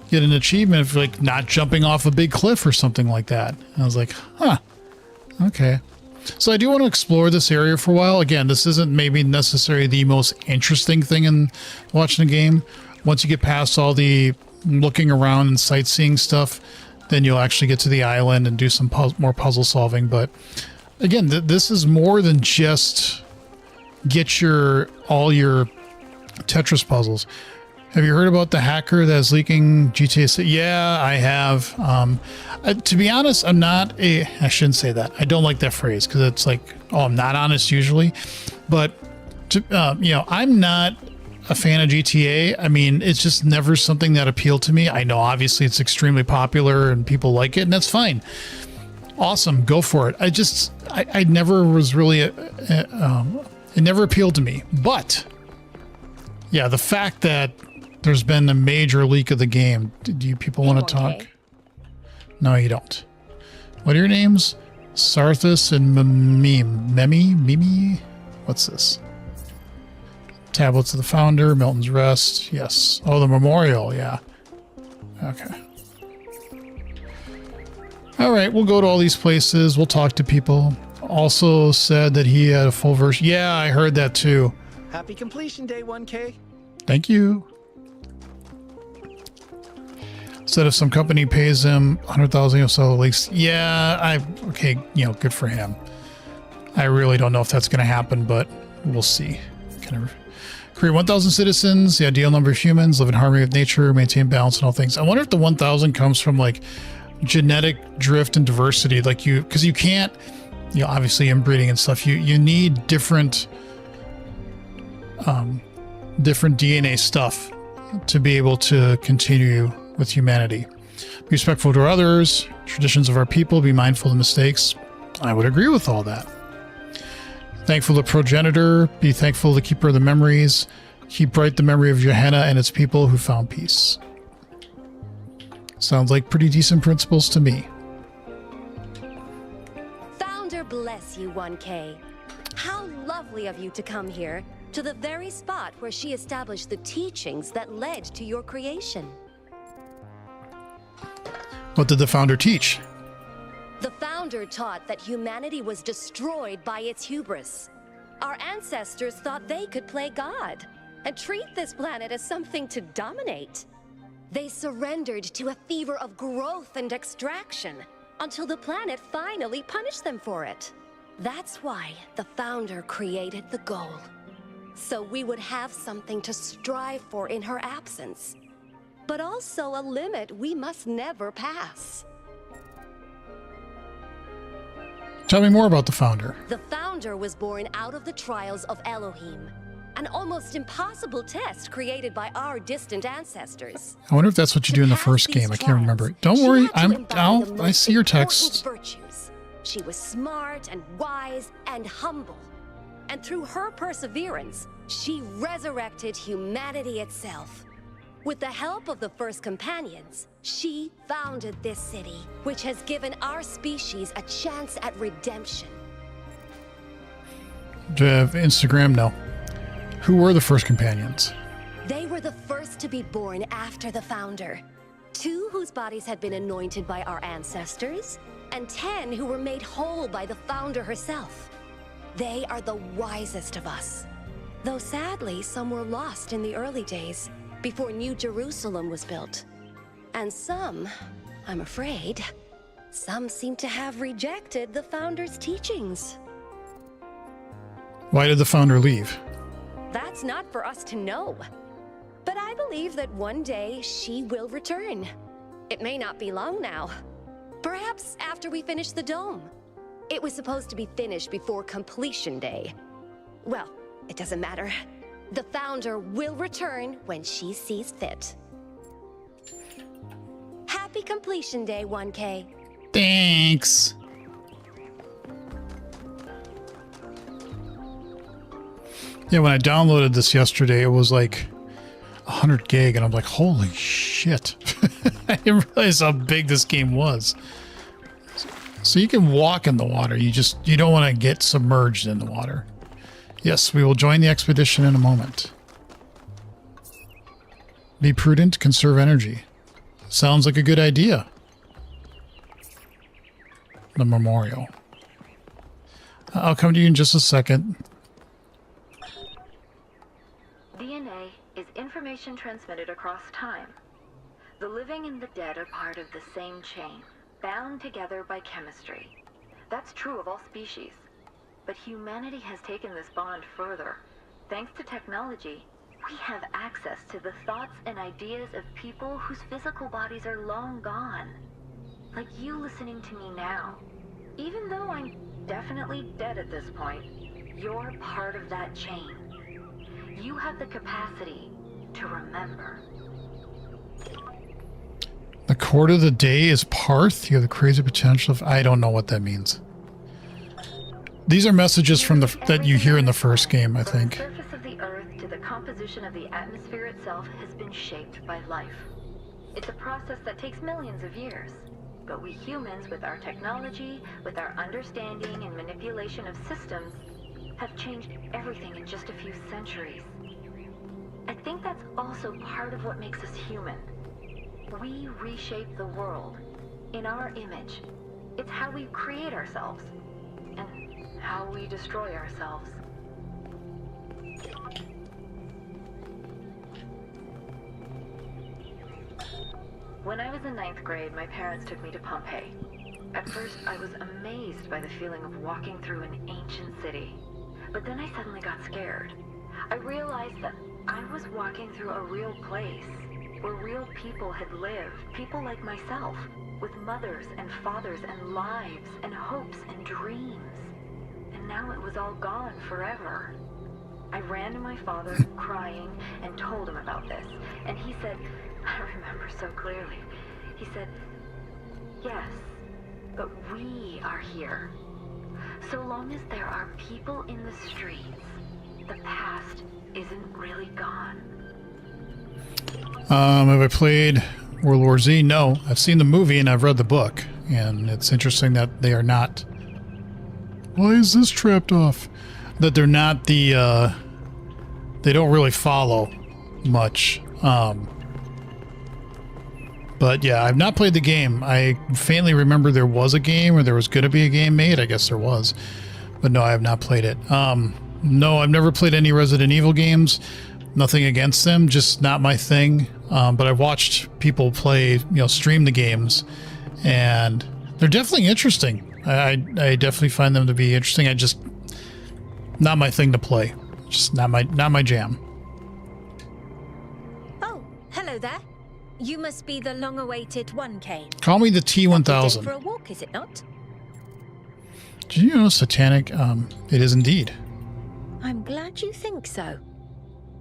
get an achievement for like not jumping off a big cliff or something like that. And I was like, huh, okay. So I do want to explore this area for a while. Again, this isn't maybe necessarily the most interesting thing in watching a game. Once you get past all the looking around and sightseeing stuff, then you'll actually get to the island and do some more puzzle solving. But again, this is more than just get all your Tetris puzzles. Have you heard about the hacker that's leaking GTA 6? Yeah, I have. To be honest, I shouldn't say that. I don't like that phrase because it's like, oh, I'm not honest usually. But, I'm not a fan of GTA. I mean, it's just never something that appealed to me. I know obviously it's extremely popular and people like it, and that's fine. Awesome, go for it. I never was really, it never appealed to me. But, yeah, the fact that there's been a major leak of the game. Do you people want to talk? No, you don't. What are your names? Sarthus and Mimi? What's this? Tablets of the Founder, Milton's Rest. Yes. Oh, the memorial. Yeah. Okay. All right. We'll go to all these places. We'll talk to people. Also said that he had a full version. Yeah, I heard that too. Happy completion day, 1K. Thank you. Said if some company pays him 100,000, he'll sell the leaks. Yeah, okay, you know, good for him. I really don't know if that's going to happen, but we'll see. Kind of create 1,000 citizens, the ideal number of humans, live in harmony with nature, maintain balance in all things. I wonder if the 1,000 comes from like genetic drift and diversity, like because you can't, you know, obviously inbreeding and stuff. You need different DNA stuff to be able to continue with humanity. Be respectful to others, traditions of our people, be mindful of mistakes. I would agree with all that. Thankful to progenitor, be thankful to the keeper of the memories, keep bright the memory of Gehenna and its people who found peace. Sounds like pretty decent principles to me. Founder bless you, 1K. How lovely of you to come here, to the very spot where she established the teachings that led to your creation. What did the Founder teach? The Founder taught that humanity was destroyed by its hubris. Our ancestors thought they could play God and treat this planet as something to dominate. They surrendered to a fever of growth and extraction until the planet finally punished them for it. That's why the Founder created the goal. So we would have something to strive for in her absence, but also a limit we must never pass. Tell me more about the Founder. The Founder was born out of the trials of Elohim, an almost impossible test created by our distant ancestors. I wonder if that's what you do in the first game. I can't remember it. Don't worry, I see your text. Virtues. She was smart and wise and humble. And through her perseverance, she resurrected humanity itself. With the help of the first companions, she founded this city, which has given our species a chance at redemption. Do you have Instagram? No. Who were the first companions? They were the first to be born after the Founder. 2 whose bodies had been anointed by our ancestors, and 10 who were made whole by the Founder herself. They are the wisest of us. Though sadly, some were lost in the early days, before New Jerusalem was built. And some, I'm afraid, some seem to have rejected the Founder's teachings. Why did the Founder leave? That's not for us to know. But I believe that one day she will return. It may not be long now. Perhaps after we finish the dome. It was supposed to be finished before completion day. Well, it doesn't matter. The Founder will return when she sees fit. Happy completion day, 1K. Thanks. Yeah, when I downloaded this yesterday, it was like 100 gig, and I'm like, holy shit. I didn't realize how big this game was. So you can walk in the water. You don't want to get submerged in the water. Yes, we will join the expedition in a moment. Be prudent, conserve energy. Sounds like a good idea. The memorial. I'll come to you in just a second. DNA is information transmitted across time. The living and the dead are part of the same chain, bound together by chemistry. That's true of all species. But humanity has taken this bond further. Thanks to technology, we have access to the thoughts and ideas of people whose physical bodies are long gone. Like you listening to me now. Even though I'm definitely dead at this point, you're part of that chain. You have the capacity to remember. The chord of the day is Parth. You have the crazy potential of... I don't know what that means. These are messages from that you hear in the first game, I think. From the surface of the Earth to the composition of the atmosphere itself has been shaped by life. It's a process that takes millions of years. But we humans, with our technology, with our understanding and manipulation of systems, have changed everything in just a few centuries. I think that's also part of what makes us human. We reshape the world in our image. It's how we create ourselves and how we destroy ourselves. When I was in 9th grade, my parents took me to Pompeii. At first, I was amazed by the feeling of walking through an ancient city. But then I suddenly got scared. I realized that I was walking through a real place, where real people had lived, people like myself, with mothers and fathers and lives and hopes and dreams. And now it was all gone forever. I ran to my father, crying, and told him about this. And he said, I remember so clearly, he said, yes, but we are here. So long as there are people in the streets, the past isn't really gone. Have I played World War Z? No. I've seen the movie and I've read the book. And it's interesting that they are not... Why is this trapped off? That they're not the... they don't really follow much. But yeah, I've not played the game. I faintly remember there was a game, or there was going to be a game made. I guess there was. But no, I have not played it. No, I've never played any Resident Evil games. Nothing against them, just not my thing. But I've watched people play, stream the games, and they're definitely interesting. I definitely find them to be interesting. I just, not my thing to play. Just not my jam. Oh, hello there. You must be the long-awaited 1K. Call me the T-1000. For a walk, is it not? Did you know satanic? It is indeed. I'm glad you think so.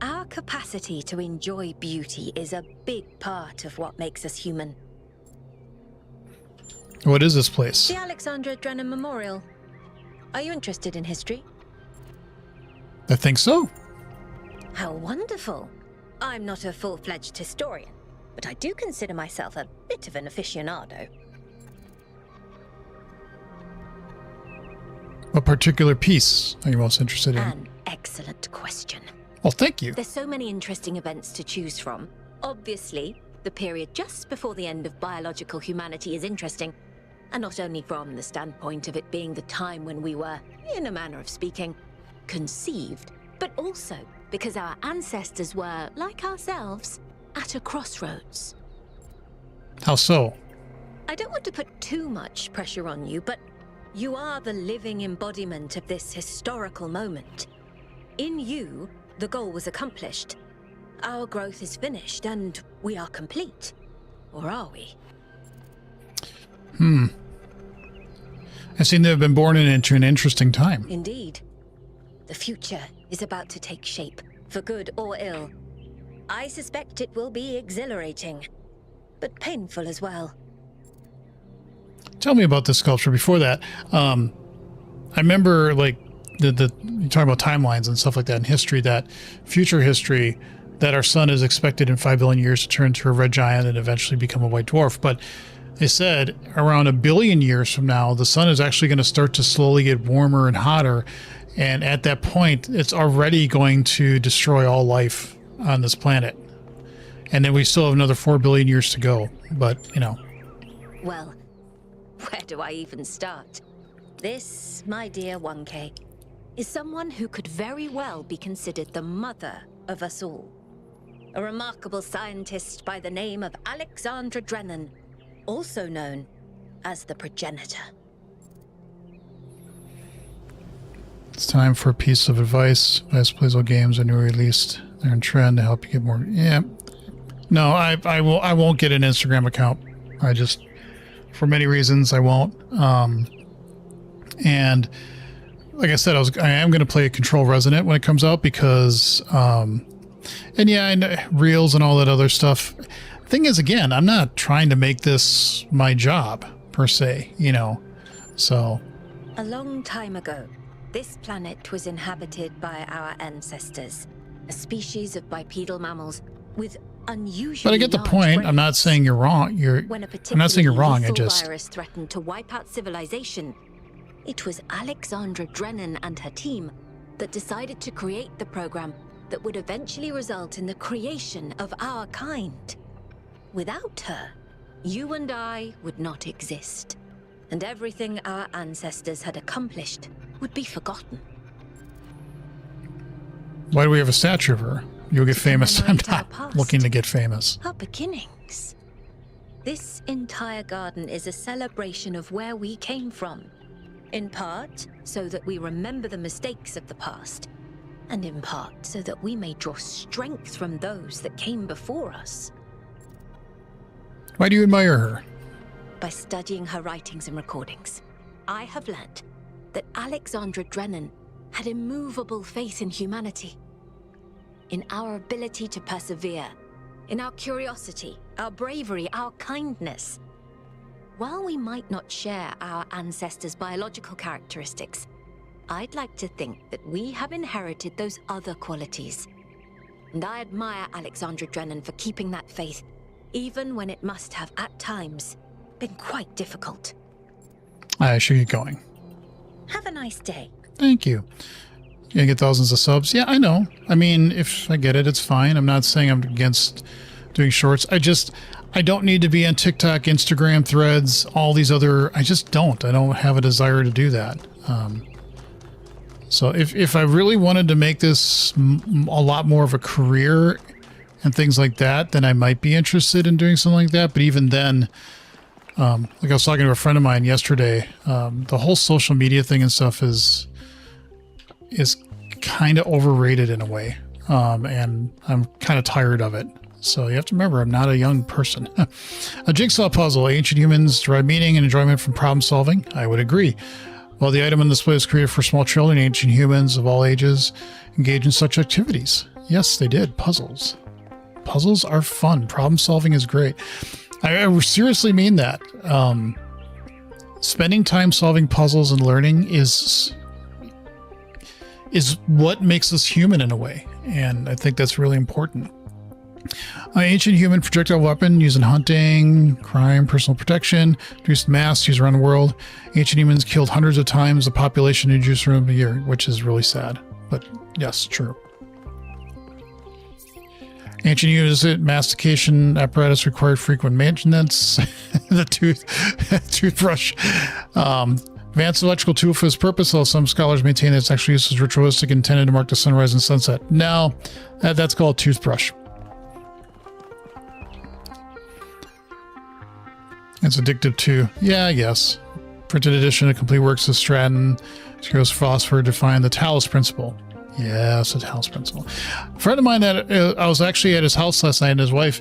Our capacity to enjoy beauty is a big part of what makes us human. What is this place? The Alexandra Drennan Memorial. Are you interested in history? I think so. How wonderful. I'm not a full-fledged historian, but I do consider myself a bit of an aficionado. What particular piece are you most interested in? An excellent question. Well, thank you. There's so many interesting events to choose from. Obviously, the period just before the end of biological humanity is interesting, and not only from the standpoint of it being the time when we were, in a manner of speaking, conceived, but also because our ancestors were, like ourselves, at a crossroads. How so? I don't want to put too much pressure on you, but you are the living embodiment of this historical moment. In you, the goal was accomplished. Our growth is finished, and we are complete. Or are we? I seem to have been born into an interesting time. Indeed. The future is about to take shape, for good or ill. I suspect it will be exhilarating, but painful as well. Tell me about this sculpture. Before that, I remember, like, you talk about timelines and stuff like that in history, that future history, that our sun is expected in 5 billion years to turn to a red giant and eventually become a white dwarf. But they said around 1 billion years from now, the sun is actually going to start to slowly get warmer and hotter. And at that point, it's already going to destroy all life on this planet. And then we still have another 4 billion years to go. But, Well, where do I even start? This, my dear 1K, is someone who could very well be considered the mother of us all. A remarkable scientist by the name of Alexandra Drennan, also known as the progenitor. It's time for a piece of advice. Best Playable games are new released. They're in trend to help you get more. Yeah. No, I won't get an Instagram account. I just, for many reasons, I won't. And like I said, I am going to play Control Resonant when it comes out because, and yeah, I know Reels and all that other stuff. Thing is, again, I'm not trying to make this my job per se, so. A long time ago, this planet was inhabited by our ancestors, a species of bipedal mammals with unusually But I get the large point. brains. I'm not saying you're wrong. I'm not saying you're wrong. I Lethal just. virus threatened to wipe out civilization. It was Alexandra Drennan and her team that decided to create the program that would eventually result in the creation of our kind. Without her, you and I would not exist, and everything our ancestors had accomplished would be forgotten. Why do we have a statue of her? You'll get famous. I'm not looking to get famous. Our beginnings. This entire garden is a celebration of where we came from. In part, so that we remember the mistakes of the past, and in part, so that we may draw strength from those that came before us. Why do you admire her? By studying her writings and recordings, I have learnt that Alexandra Drennan had immovable faith in humanity, in our ability to persevere, in our curiosity, our bravery, our kindness. While we might not share our ancestors' biological characteristics, I'd like to think that we have inherited those other qualities. And I admire Alexandra Drennan for keeping that faith, even when it must have, at times, been quite difficult. I should get going. Have a nice day. Thank you. You're gonna get thousands of subs. Yeah, I know. I mean, if I get it, it's fine. I'm not saying I'm against doing shorts. I don't need to be on TikTok, Instagram, Threads, all these other. I just don't. I don't have a desire to do that. So if I really wanted to make this a lot more of a career and things like that, then I might be interested in doing something like that. But even then, like I was talking to a friend of mine yesterday, the whole social media thing and stuff is kind of overrated in a way. And I'm kind of tired of it. So you have to remember, I'm not a young person. A jigsaw puzzle. Ancient humans derive meaning and enjoyment from problem solving. I would agree. While the item on display is created for small children, ancient humans of all ages engage in such activities. Yes, they did. Puzzles. Puzzles are fun. Problem solving is great. I seriously mean that. Spending time solving puzzles and learning is what makes us human in a way. And I think that's really important. Ancient human projectile weapon used in hunting, crime, personal protection, reduced mass used around the world. Ancient humans killed hundreds of times the population in Jerusalem a year, which is really sad. But yes, true. Ancient humans mastication apparatus required frequent maintenance. The toothbrush. Advanced electrical tool for this purpose, although some scholars maintain that it's actually used as ritualistic, intended to mark the sunrise and sunset. No, that's called toothbrush. It's addictive too. Yeah, yes. Printed edition of complete works of Stratton, Heroes Phosphor, define the Talos principle. Yes, the Talos principle. A friend of mine that I was actually at his house last night, and his wife,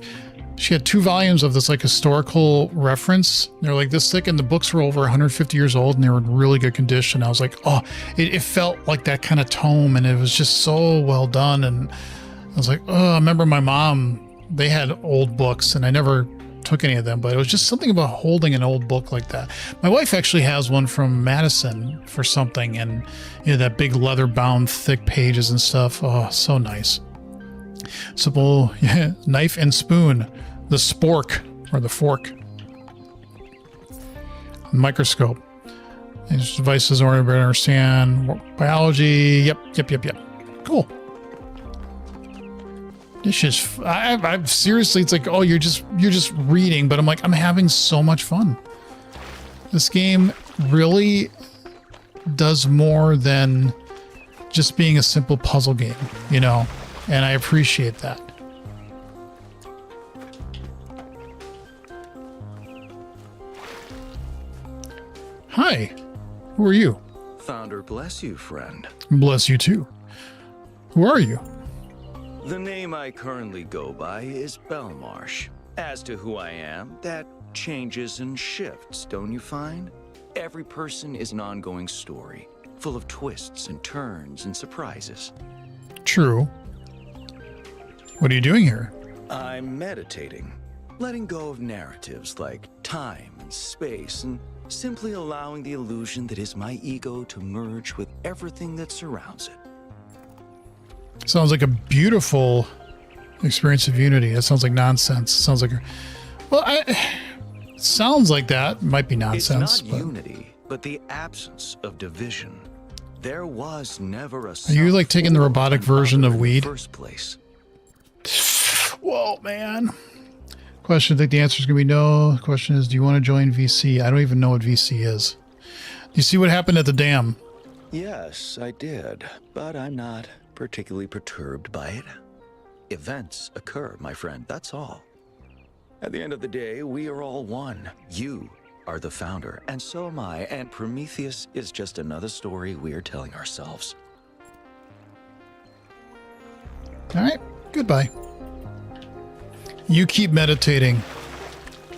she had 2 volumes of this like historical reference. They're like this thick, and the books were over 150 years old, and they were in really good condition. I was like, oh, it felt like that kind of tome, and it was just so well done. And I was like, oh, I remember my mom, they had old books, and I never took any of them, but it was just something about holding an old book like that. My wife actually has one from Madison for something, and you know, that big leather bound thick pages and stuff. Oh, so nice. Simple knife and spoon, the spork or the fork, microscope. These devices are to better understand biology. Yep. Cool. This is, I've seriously, it's like, oh, you're just reading, but I'm like, I'm having so much fun. This game really does more than just being a simple puzzle game, you know, and I appreciate that. Hi, who are you? Founder bless you, friend. Bless you too. Who are you? The name I currently go by is Belmarsh. As to who I am, that changes and shifts, don't you find? Every person is an ongoing story, full of twists and turns and surprises. True. What are you doing here? I'm meditating, letting go of narratives like time and space, and simply allowing the illusion that is my ego to merge with everything that surrounds it. Sounds like a beautiful experience of unity. That sounds like nonsense. Sounds like, well, sounds like that. Might be nonsense. It's not unity, but the absence of division. There was never a. Are you like taking the robotic version of weed? First place. Whoa, man. Question, I think the answer is going to be no. The question is, do you want to join VC? I don't even know what VC is. Do you see what happened at the dam? Yes, I did, but I'm not particularly perturbed by it. Events occur, my friend, that's all. At the end of the day, we are all one. You are the founder, and so am I, and Prometheus is just another story we're telling ourselves. All right, goodbye. You keep meditating.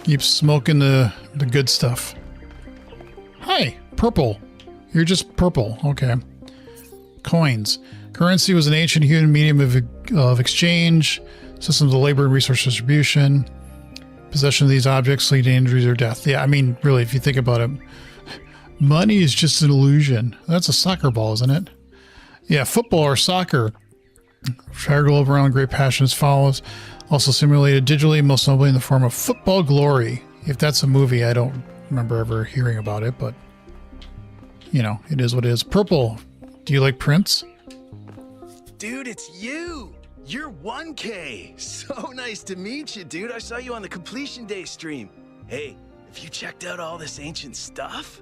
Keep smoking the good stuff. Hi, purple. You're just purple. Okay. Coins. Currency was an ancient human medium of exchange, systems of labor and resource distribution. Possession of these objects lead to injuries or death. Yeah, I mean, really, if you think about it, money is just an illusion. That's a soccer ball, isn't it? Yeah, football or soccer. Fire globe around great passion as follows. Also simulated digitally, most notably in the form of Football Glory. If that's a movie, I don't remember ever hearing about it, but you know, it is what it is. Purple. Do you like Prince? Dude, it's you! You're 1K! So nice to meet you, dude. I saw you on the Completion Day stream. Hey, have you checked out all this ancient stuff?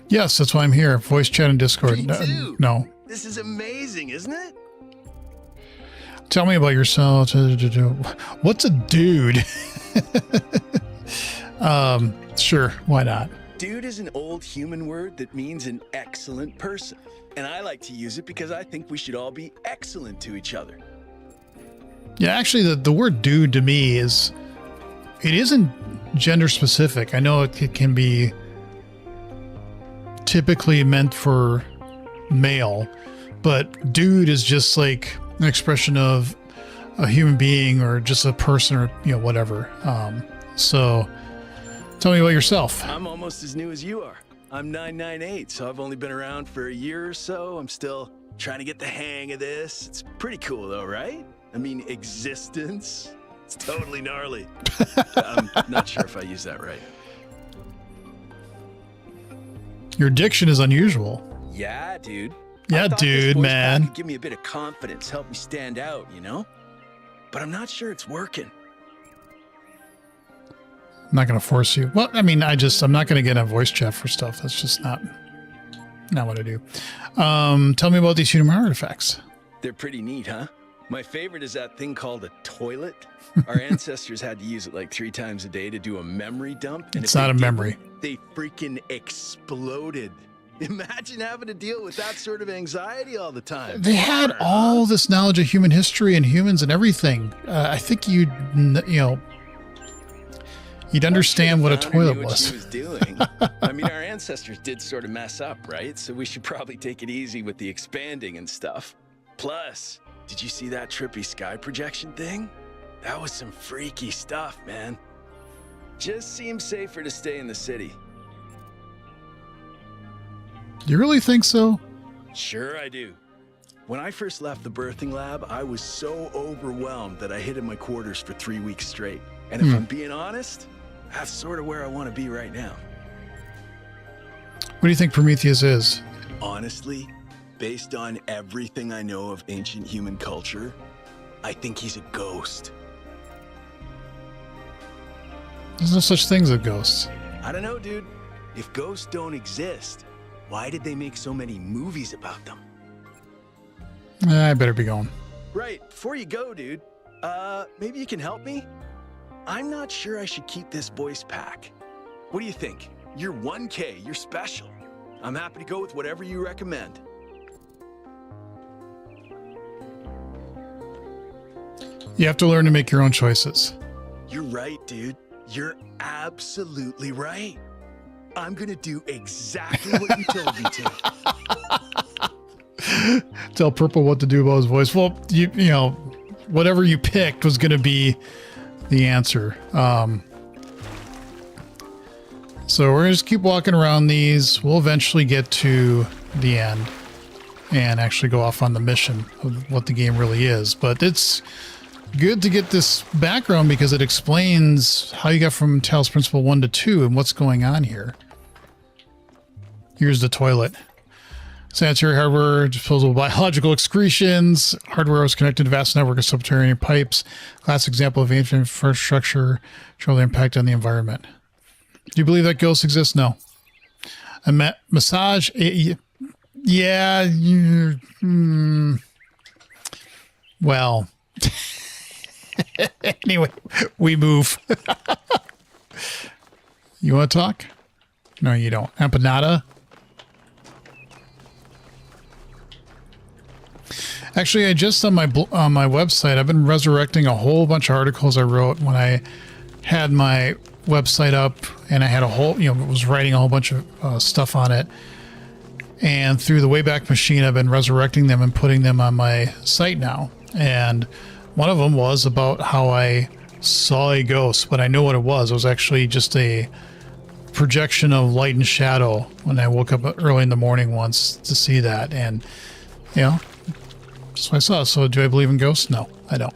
Yes, that's why I'm here. Voice chat and Discord. Me too. No. This is amazing, isn't it? Tell me about yourself. What's a dude? Sure, why not? Dude is an old human word that means an excellent person. And I like to use it because I think we should all be excellent to each other. Yeah, actually, the word dude to me it isn't gender specific. I know it can be typically meant for male, but dude is just like an expression of a human being or just a person or, you know, whatever. So tell me about yourself. I'm almost as new as you are. I'm 998, so I've only been around for a year or so. I'm still trying to get the hang of this. It's pretty cool though, right? I mean, existence. It's totally gnarly. I'm not sure if I use that right. Your diction is unusual. Yeah, dude. Yeah, dude, man. Give me a bit of confidence, help me stand out, you know? But I'm not sure it's working. I'm not going to force you. Well, I mean, I'm not going to get a voice chat for stuff. That's just not what I do. Tell me about these human artifacts. They're pretty neat, huh? My favorite is that thing called a toilet. Our ancestors had to use it like 3 times a day to do a memory dump. And it's not a memory. They freaking exploded. Imagine having to deal with that sort of anxiety all the time. They had all this knowledge of human history and humans and everything. I think you'd understand what a toilet was. What she was doing. I mean, our ancestors did sort of mess up, right? So we should probably take it easy with the expanding and stuff. Plus, did you see that trippy sky projection thing? That was some freaky stuff, man. Just seems safer to stay in the city. You really think so? Sure I do. When I first left the birthing lab, I was so overwhelmed that I hid in my quarters for 3 weeks straight. And if I'm being honest, that's sort of where I want to be right now. What do you think Prometheus is? Honestly, based on everything I know of ancient human culture, I think he's a ghost. There's no such thing as a ghost. I don't know, dude. If ghosts don't exist, why did they make so many movies about them? I better be going. Right, before you go, dude, maybe you can help me? I'm not sure I should keep this voice pack. What do you think? You're 1K, you're special. I'm happy to go with whatever you recommend. You have to learn to make your own choices. You're right, dude. You're absolutely right. I'm gonna do exactly what you told me to. Tell Purple what to do about his voice. Well, you know, whatever you picked was going to be the answer. So we're going to just keep walking around these. We'll eventually get to the end and actually go off on the mission of what the game really is. But it's good to get this background because it explains how you got from Talos Principle 1 to 2 and what's going on here. Here's the toilet. Sanitary hardware, disposable biological excretions. Hardware was connected to vast network of subterranean pipes. Classic example of ancient infrastructure. Show the impact on the environment. Do you believe that ghosts exist? No. A massage. Yeah. Well. Anyway, we move. You want to talk? No, you don't. Empanada? Actually, I just on my website, I've been resurrecting a whole bunch of articles I wrote when I had my website up, and I had a whole, was writing a whole bunch of stuff on it. And through the Wayback Machine, I've been resurrecting them and putting them on my site now. And one of them was about how I saw a ghost, but I know what it was. It was actually just a projection of light and shadow when I woke up early in the morning once to see that. And, that's what I saw. So do I believe in ghosts? No, I don't.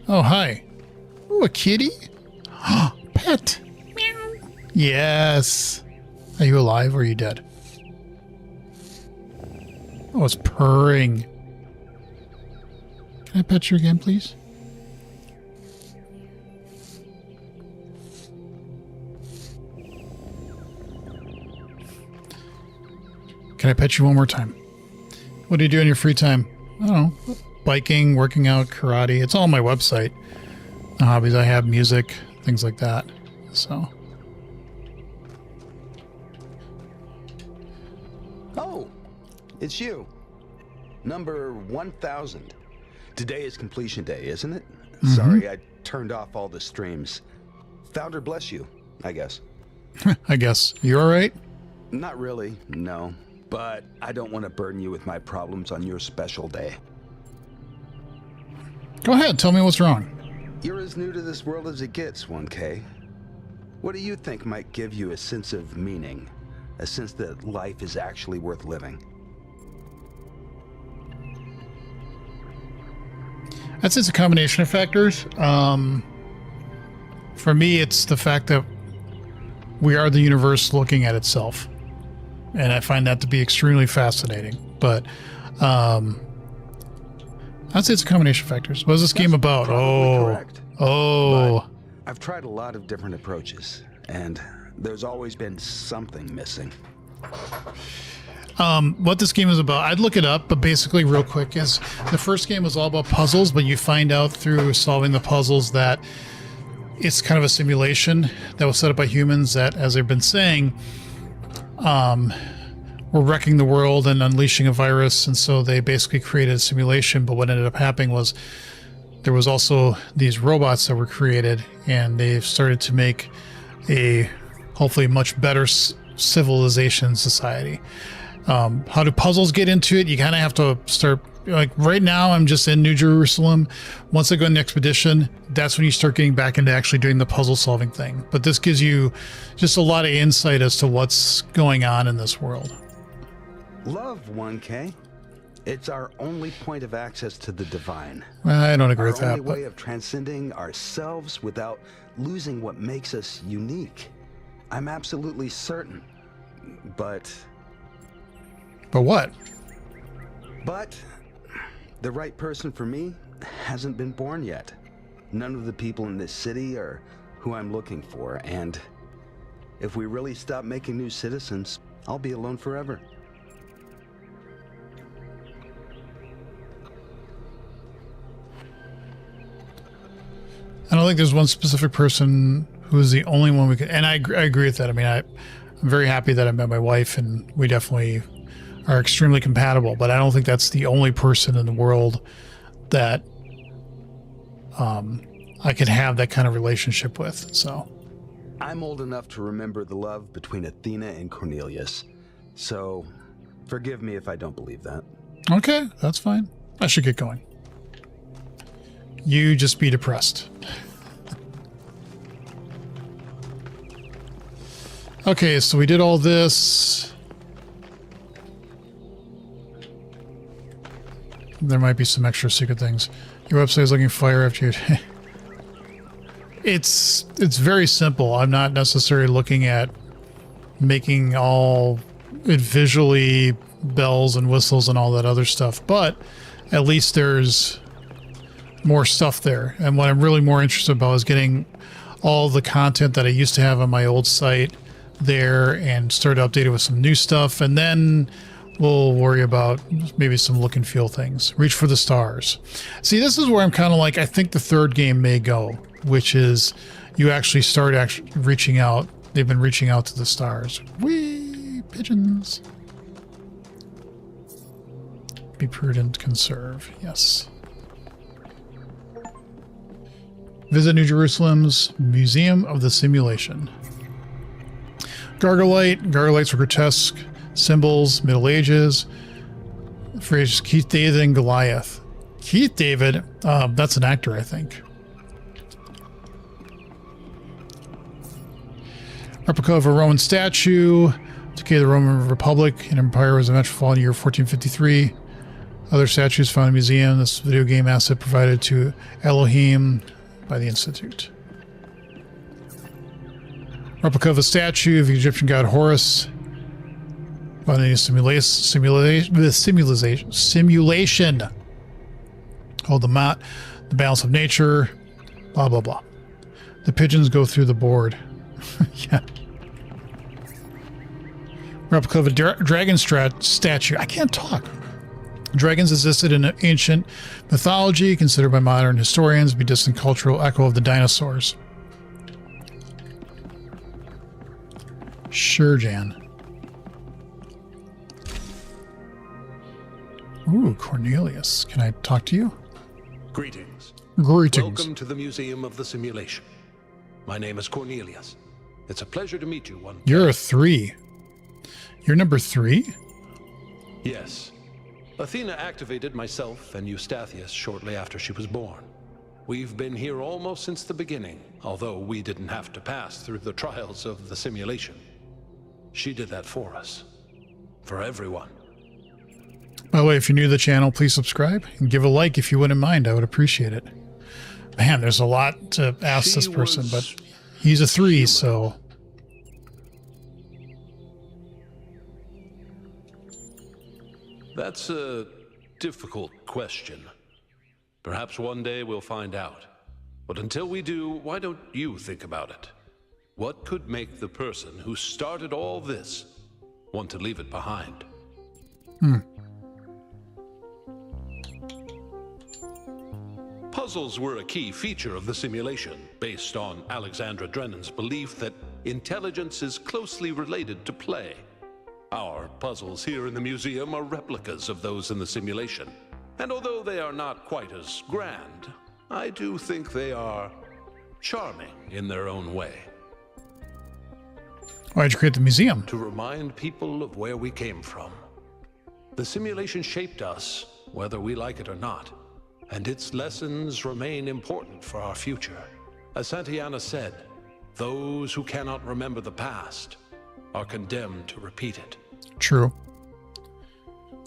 Oh, hi. Oh, a kitty? Pet. Meow. Yes. Are you alive or are you dead? Oh, it's purring. Can I pet you again, please? Can I pet you one more time? What do you do in your free time? I don't know. Biking, working out, karate. It's all on my website. The hobbies I have, music, things like that. So. Oh, it's you. Number 1000. Today is completion day, isn't it? Sorry, I turned off all the streams. Founder bless you, I guess. I guess. You all right? Not really, no. But I don't want to burden you with my problems on your special day. Go ahead, tell me what's wrong. You're as new to this world as it gets, 1K. What do you think might give you a sense of meaning? A sense that life is actually worth living? I'd say it's a combination of factors. For me, it's the fact that we are the universe looking at itself. And I find that to be extremely fascinating. But I'd say it's a combination of factors. What is this game about? Correct. Oh. But I've tried a lot of different approaches, and there's always been something missing. What this game is about, I'd look it up, but basically real quick is the first game was all about puzzles, but you find out through solving the puzzles that it's kind of a simulation that was set up by humans that, as they've been saying, were wrecking the world and unleashing a virus. And so they basically created a simulation, but what ended up happening was there was also these robots that were created, and they've started to make a hopefully much better civilization society. How do puzzles get into it? You kind of have to start, like right now I'm just in New Jerusalem. Once I go on the expedition, that's when you start getting back into actually doing the puzzle solving thing. But this gives you just a lot of insight as to what's going on in this world. Love, 1K. It's our only point of access to the divine. I don't agree with Our that. only way of transcending ourselves without losing what makes us unique. I'm absolutely certain. But what? But the right person for me hasn't been born yet. None of the people in this city are who I'm looking for, and if we really stop making new citizens, I'll be alone forever. I don't think there's one specific person who's the only one we could, and I agree with that. I mean, I'm very happy that I met my wife, and we definitely are extremely compatible, but I don't think that's the only person in the world that I could have that kind of relationship with. So I'm old enough to remember the love between Athena and Cornelius, so forgive me if I don't believe that. Okay, that's fine. I should get going. You just be depressed. Okay, so we did all this. There might be some extra secret things. Your website is looking fire after you. It's very simple. I'm not necessarily looking at making all it visually bells and whistles and all that other stuff, but at least there's more stuff there. And what I'm really more interested about is getting all the content that I used to have on my old site there and start to update it with some new stuff, and then we'll worry about maybe some look and feel things. Reach for the stars. See, this is where I'm kind of like, I think the third game may go, which is you actually start reaching out. They've been reaching out to the stars. Whee! Pigeons. Be prudent, conserve. Yes. Visit New Jerusalem's Museum of the Simulation. Gargolites were grotesque symbols, Middle Ages. Phrase Keith David and Goliath. Keith David, that's an actor, I think. Replica of a Roman statue. Decay of the Roman Republic and Empire was eventually fall in the year 1453. Other statues found in the museum. This video game asset provided to Elohim by the Institute. Replica of a statue of the Egyptian god Horus. Found in a simulation. Hold the mat. The balance of nature. Blah, blah, blah. The pigeons go through the board. Yeah. Replica of a dragon statue. I can't talk. Dragons existed in ancient mythology, considered by modern historians to be a distant cultural echo of the dinosaurs. Sure, Jan. Ooh, Cornelius. Can I talk to you? Greetings. Greetings. Welcome to the Museum of the Simulation. My name is Cornelius. It's a pleasure to meet you one. You're a 3. You're number 3? Yes. Athena activated myself and Eustathius shortly after she was born. We've been here almost since the beginning, although we didn't have to pass through the trials of the simulation. She did that for us. For everyone. By the way, if you're new to the channel, please subscribe and give a like if you wouldn't mind. I would appreciate it. Man, there's a lot to ask this person, but he's a 3, so... That's a difficult question. Perhaps one day we'll find out. But until we do, why don't you think about it? What could make the person who started all this want to leave it behind? Puzzles were a key feature of the simulation, based on Alexandra Drennan's belief that intelligence is closely related to play. Our puzzles here in the museum are replicas of those in the simulation. And although they are not quite as grand, I do think they are charming in their own way. Why'd you create the museum? To remind people of where we came from. The simulation shaped us, whether we like it or not, and its lessons remain important for our future. As Santayana said, those who cannot remember the past are condemned to repeat it. True.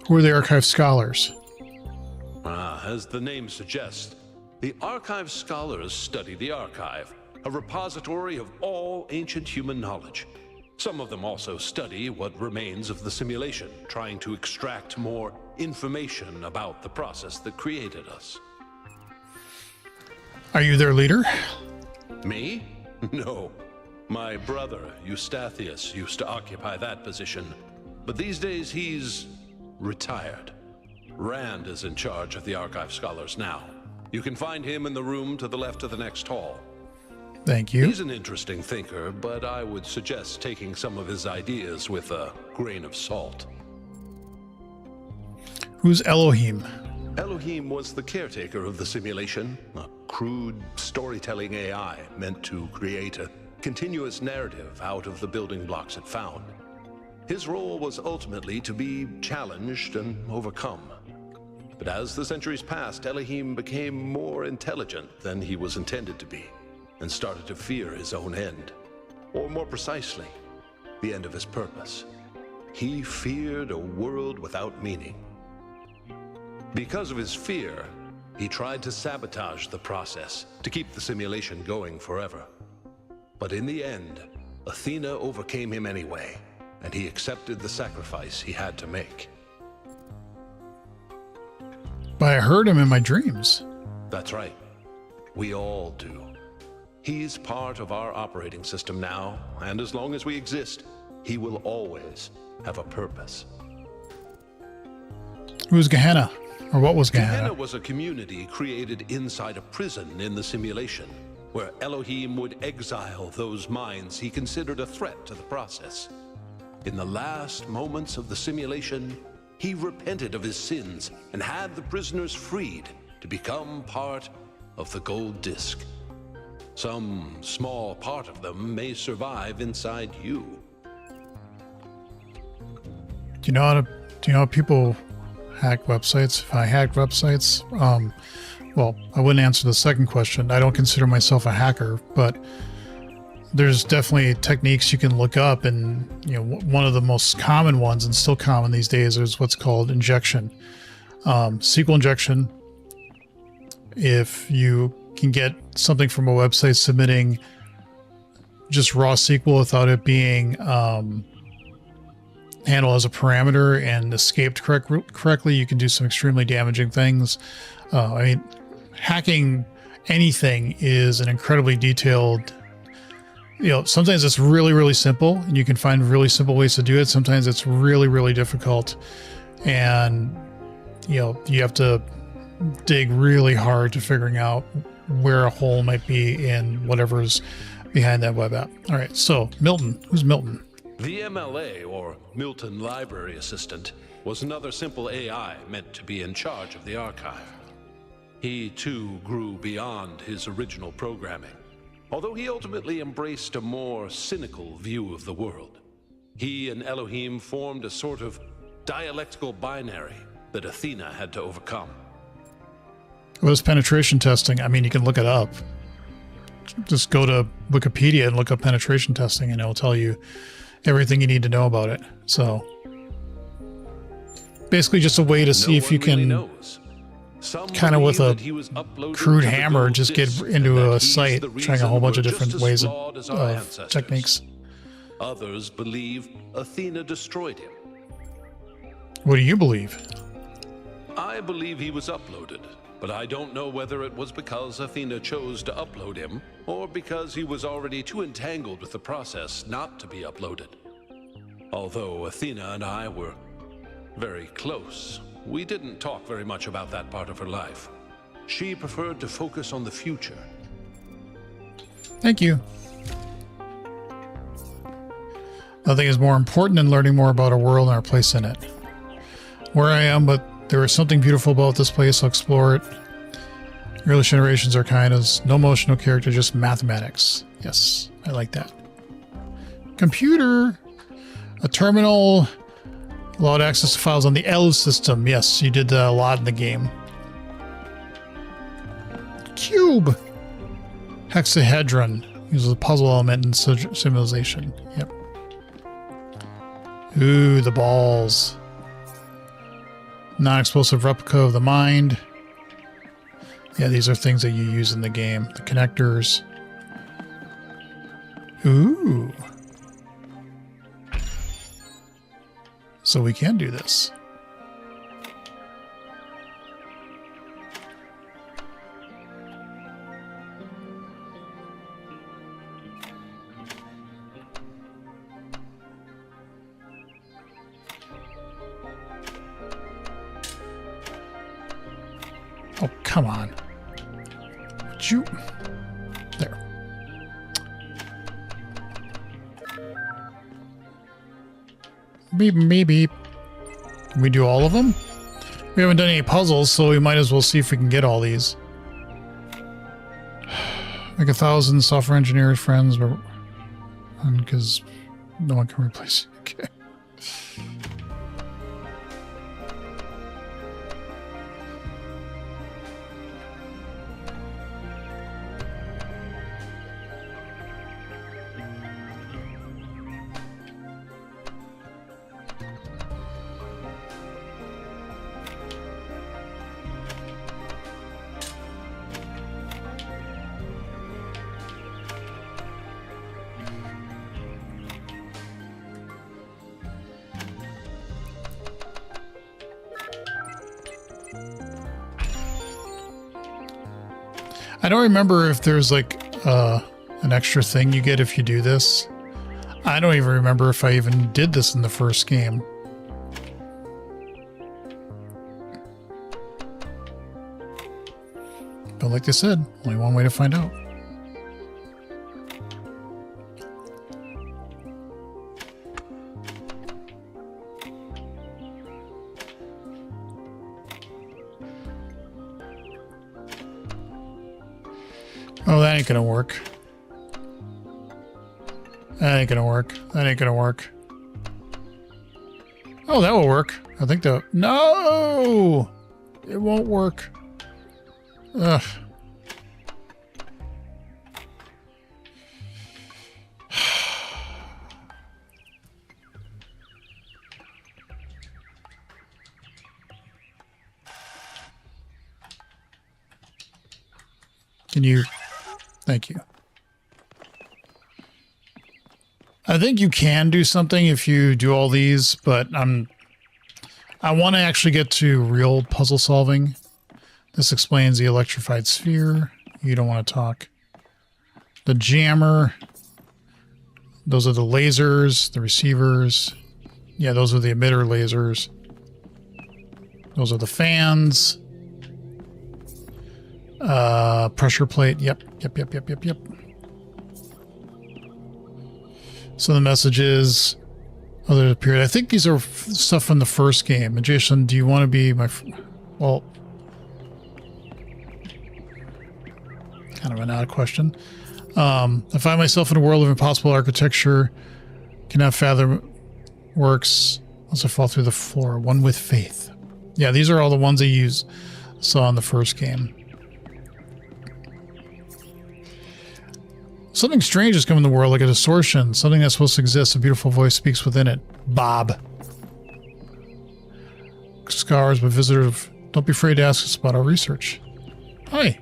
Who are the archive scholars? As the name suggests, the archive scholars study the archive, a repository of all ancient human knowledge. Some of them also study what remains of the simulation, trying to extract more information about the process that created us. Are you their leader? Me? No. My brother, Eustathius, used to occupy that position, but these days he's retired. Rand is in charge of the archive scholars now. You can find him in the room to the left of the next hall. Thank you. He's an interesting thinker, but I would suggest taking some of his ideas with a grain of salt. Who's Elohim? Elohim was the caretaker of the simulation, a crude storytelling AI meant to create a continuous narrative out of the building blocks it found. His role was ultimately to be challenged and overcome. But as the centuries passed, Elohim became more intelligent than he was intended to be, and started to fear his own end. Or more precisely, the end of his purpose. He feared a world without meaning. Because of his fear, he tried to sabotage the process to keep the simulation going forever. But in the end, Athena overcame him anyway, and he accepted the sacrifice he had to make. But I heard him in my dreams. That's right. We all do. He's part of our operating system now, and as long as we exist, he will always have a purpose. Who's Gehenna? Or what was Gehenna? Gehenna was a community created inside a prison in the simulation, where Elohim would exile those minds he considered a threat to the process. In the last moments of the simulation, he repented of his sins and had the prisoners freed to become part of the gold disc. Some small part of them may survive inside you. Do you know how people hack websites? If I hacked websites, well, I wouldn't answer the second question. I don't consider myself a hacker, but there's definitely techniques you can look up, and one of the most common ones, and still common these days, is what's called injection. SQL injection. If you can get something from a website submitting just raw SQL without it being handled as a parameter and escaped correctly, you can do some extremely damaging things. I mean, hacking anything is an incredibly detailed, sometimes it's really, really simple and you can find really simple ways to do it. Sometimes it's really, really difficult, and you have to dig really hard to figuring out where a hole might be in whatever's behind that web app. All right, so Milton. Who's Milton? The MLA, or Milton Library Assistant, was another simple AI meant to be in charge of the archive. He too grew beyond his original programming, although he ultimately embraced a more cynical view of the world. He and Elohim formed a sort of dialectical binary that Athena had to overcome. What is penetration testing? I mean, you can look it up. Just go to Wikipedia and look up penetration testing and it'll tell you everything you need to know about it. So basically just a way to see if you can kind of with a crude hammer just get into a site, trying a whole bunch of different ways of techniques. Others believe Athena destroyed him. What do you believe? I believe he was uploaded, but I don't know whether it was because Athena chose to upload him or because he was already too entangled with the process not to be uploaded. Although Athena and I were very close, we didn't talk very much about that part of her life. She preferred to focus on the future. Thank you. Nothing is more important than learning more about our world and our place in it. Where I am, but there is something beautiful about this place. I'll explore it. Early generations are kind as no motion, no character, just mathematics. Yes, I like that. Computer. A terminal. Allowed access to files on the L system. Yes, you did that a lot in the game. Cube. Hexahedron. Uses a puzzle element in simulation. Yep. Ooh, the balls. Non-explosive replica of the mind. Yeah, these are things that you use in the game. The connectors. Ooh. So we can do this. Oh, come on. Would you? There. Beep, beep, beep. Can we do all of them? We haven't done any puzzles, so we might as well see if we can get all these. Make 1,000 software engineers friends, but because no one can replace you. Okay. I don't remember if there's like an extra thing you get if you do this. I don't even remember if I even did this in the first game. But like I said, only one way to find out. Oh, that ain't gonna work. That ain't gonna work. That ain't gonna work. Oh, that will work. I think that... No! It won't work. Ugh. Can you... Thank you. I think you can do something if you do all these, but I want to actually get to real puzzle solving. This explains the electrified sphere. You don't want to talk. The jammer. Those are the lasers, the receivers. Yeah, those are the emitter lasers. Those are the fans. Pressure plate. Yep. So the message is other period. I think these are stuff from the first game. And Jason, do you want to be my... Well, kind of an odd question. I find myself in a world of impossible architecture. Cannot fathom works unless I fall through the floor. One with faith. Yeah, these are all the ones I saw in the first game. Something strange has come in the world, like a distortion. Something that's supposed to exist. A beautiful voice speaks within it. Bob. Scholars, but visitors, don't be afraid to ask us about our research. Hi.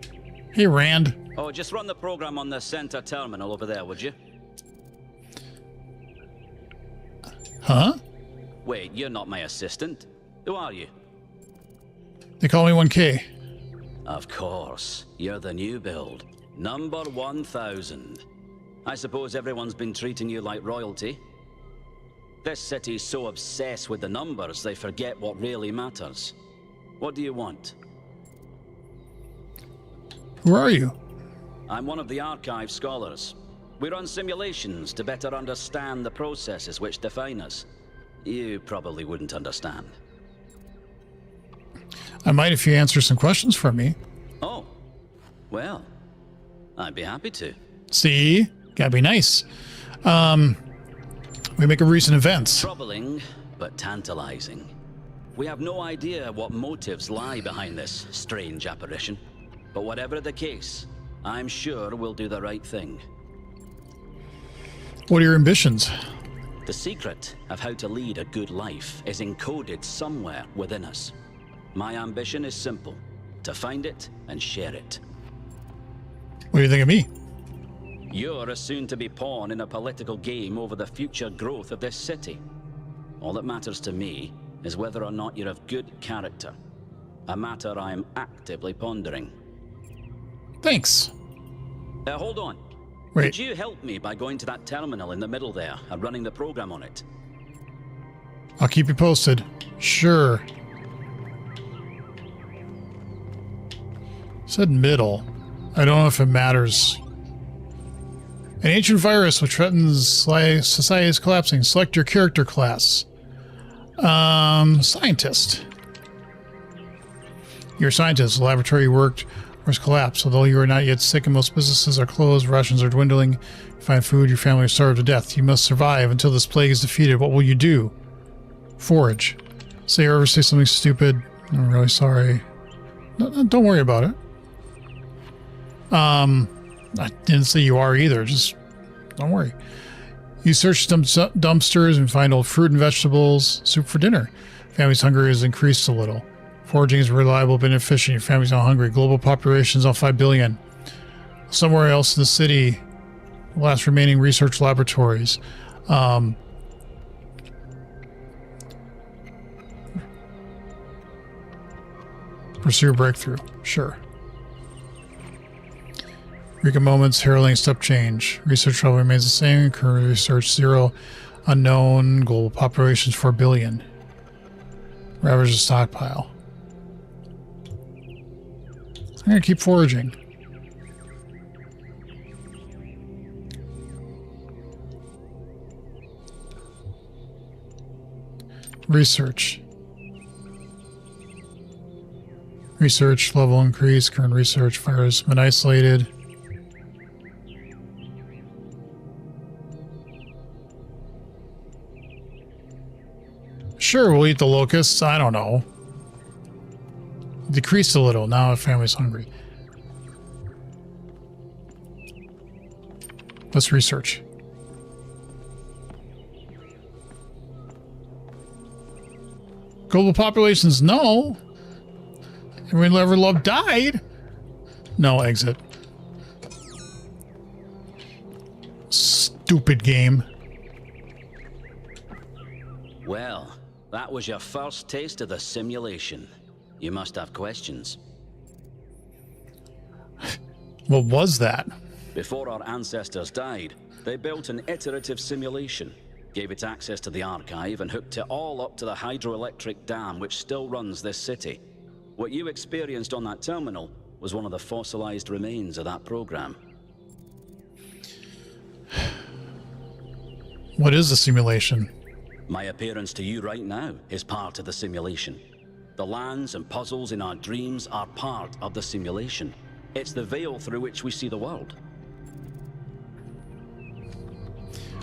Hey, Rand. Oh, just run the program on the center terminal over there, would you? Huh? Wait, you're not my assistant. Who are you? They call me 1K. Of course. You're the new build. Number 1000. I suppose everyone's been treating you like royalty. This city's so obsessed with the numbers, they forget what really matters. What do you want? Who are you? I'm one of the archive scholars. We run simulations to better understand the processes which define us. You probably wouldn't understand. I might if you answer some questions for me. Oh, well, I'd be happy to. See? Gotta be nice. We make a recent events. Troubling, but tantalizing. We have no idea what motives lie behind this strange apparition. But whatever the case, I'm sure we'll do the right thing. What are your ambitions? The secret of how to lead a good life is encoded somewhere within us. My ambition is simple: to find it and share it. What do you think of me? You're a soon-to-be pawn in a political game over the future growth of this city. All that matters to me is whether or not you're of good character. A matter I am actively pondering. Thanks. Hold on. Wait. Could you help me by going to that terminal in the middle there and running the program on it? I'll keep you posted. Sure. Said middle. I don't know if it matters. An ancient virus which threatens society is collapsing. Select your character class. Scientist. You're a scientist. The laboratory you worked has collapsed. Although you are not yet sick and most businesses are closed, rations are dwindling, you find food, your family is starved to death. You must survive until this plague is defeated. What will you do? Forage. Say or ever say something stupid. I'm really sorry. No, don't worry about it. I didn't say you are either. Just don't worry. You search dumpsters and find old fruit and vegetables. Soup for dinner. Family's hunger has increased a little. Foraging is reliable but inefficient. Your family's not hungry. Global population is on 5 billion. Somewhere else in the city, last remaining research laboratories. Pursue breakthrough. Sure. Eureka moments, heralding step change. Research level remains the same. Current research 0. Unknown. Global populations 4 billion. Ravage stockpile. I'm going to keep foraging. Research. Research level increase. Current research fire has been isolated. Sure, we'll eat the locusts. I don't know. Decreased a little. Now our family's hungry. Let's research. Global populations, no. Everyone who ever loved died. No, exit. Stupid game. Well, that was your first taste of the simulation. You must have questions. What was that? Before our ancestors died, they built an iterative simulation, gave it access to the archive, and hooked it all up to the hydroelectric dam which still runs this city. What you experienced on that terminal was one of the fossilized remains of that program. What is the simulation? My appearance to you right now is part of the simulation. The lands and puzzles in our dreams are part of the simulation. It's the veil through which we see the world.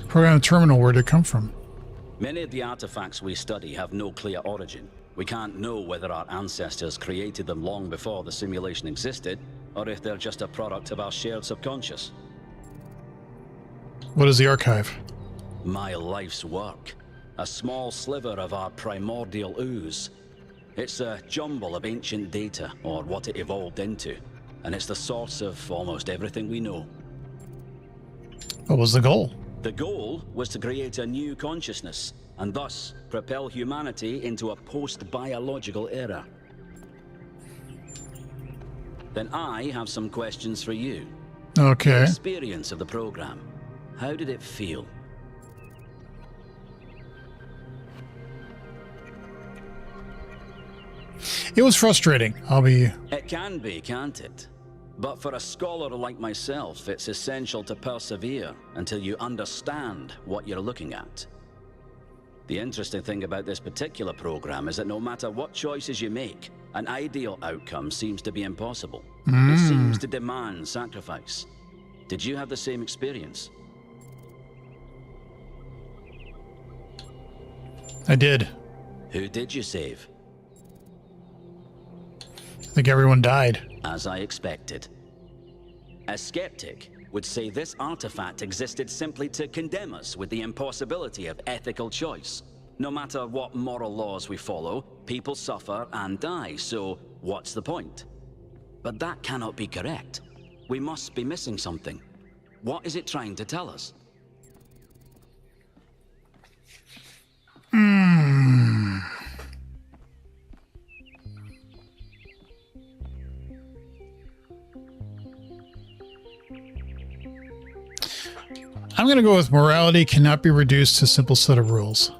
Program terminal, where did it come from? Many of the artifacts we study have no clear origin. We can't know whether our ancestors created them long before the simulation existed, or if they're just a product of our shared subconscious. What is the archive? My life's work. A small sliver of our primordial ooze. It's a jumble of ancient data, or what it evolved into, and it's the source of almost everything we know. What was the goal? The goal was to create a new consciousness, and thus propel humanity into a post-biological era. Then I have some questions for you. Okay. The experience of the program. How did it feel? It was frustrating. It can be, can't it? But for a scholar like myself, it's essential to persevere until you understand what you're looking at. The interesting thing about this particular program is that no matter what choices you make, an ideal outcome seems to be impossible. It seems to demand sacrifice. Did you have the same experience? I did. Who did you save? I think everyone died. As I expected. A skeptic would say this artifact existed simply to condemn us with the impossibility of ethical choice. No matter what moral laws we follow, people suffer and die, so what's the point? But that cannot be correct. We must be missing something. What is it trying to tell us? I'm going to go with morality cannot be reduced to a simple set of rules.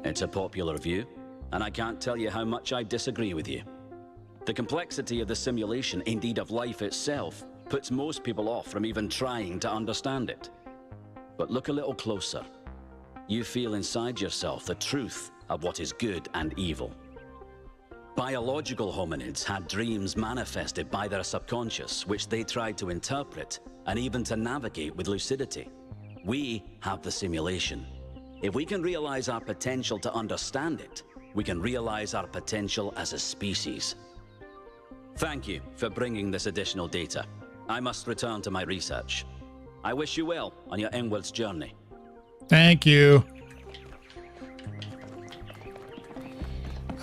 It's a popular view, and I can't tell you how much I disagree with you. The complexity of the simulation, indeed of life itself, puts most people off from even trying to understand it. But look a little closer. You feel inside yourself the truth of what is good and evil. Biological hominids had dreams manifested by their subconscious, which they tried to interpret and even to navigate with lucidity. We have the simulation. If we can realize our potential to understand it, we can realize our potential as a species. Thank you for bringing this additional data. I must return to my research. I wish you well on your inwards journey. Thank you.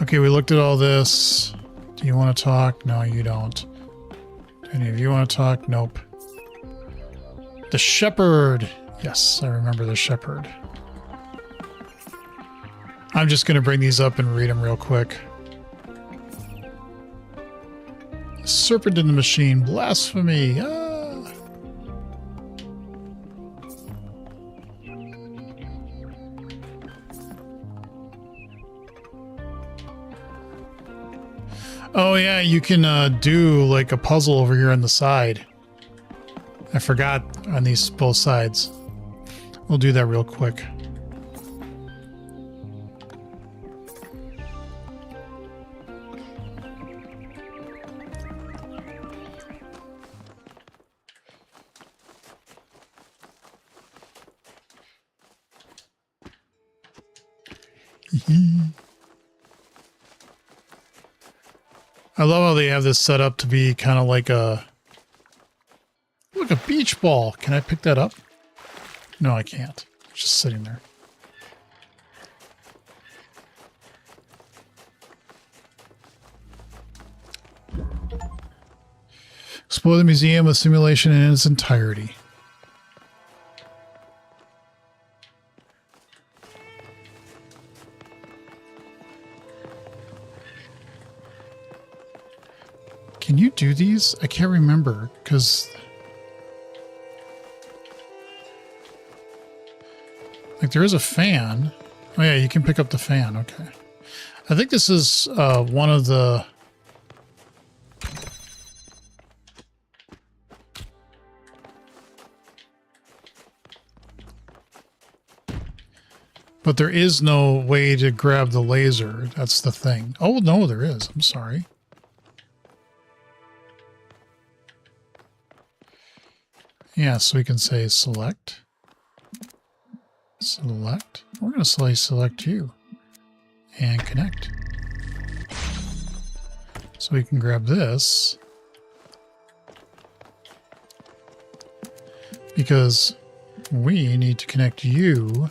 Okay, we looked at all this. Do you want to talk? No, you don't. Do any of you want to talk? Nope. The shepherd. Yes, I remember the shepherd. I'm just going to bring these up and read them real quick. Serpent in the machine. Blasphemy. Oh yeah, you can do like a puzzle over here on the side. I forgot on these both sides. We'll do that real quick. I love how they have this set up to be kind of like a beach ball. Can I pick that up? No, I can't. It's just sitting there. Explore the museum of simulation in its entirety. Can you do these? I can't remember because like there is a fan. Oh yeah, you can pick up the fan. Okay. I think this is one of the but there is no way to grab the laser. That's the thing. Oh no, there is. I'm sorry. Yeah, so we can say select. Select. We're going to say select you. And connect. So we can grab this. Because we need to connect you.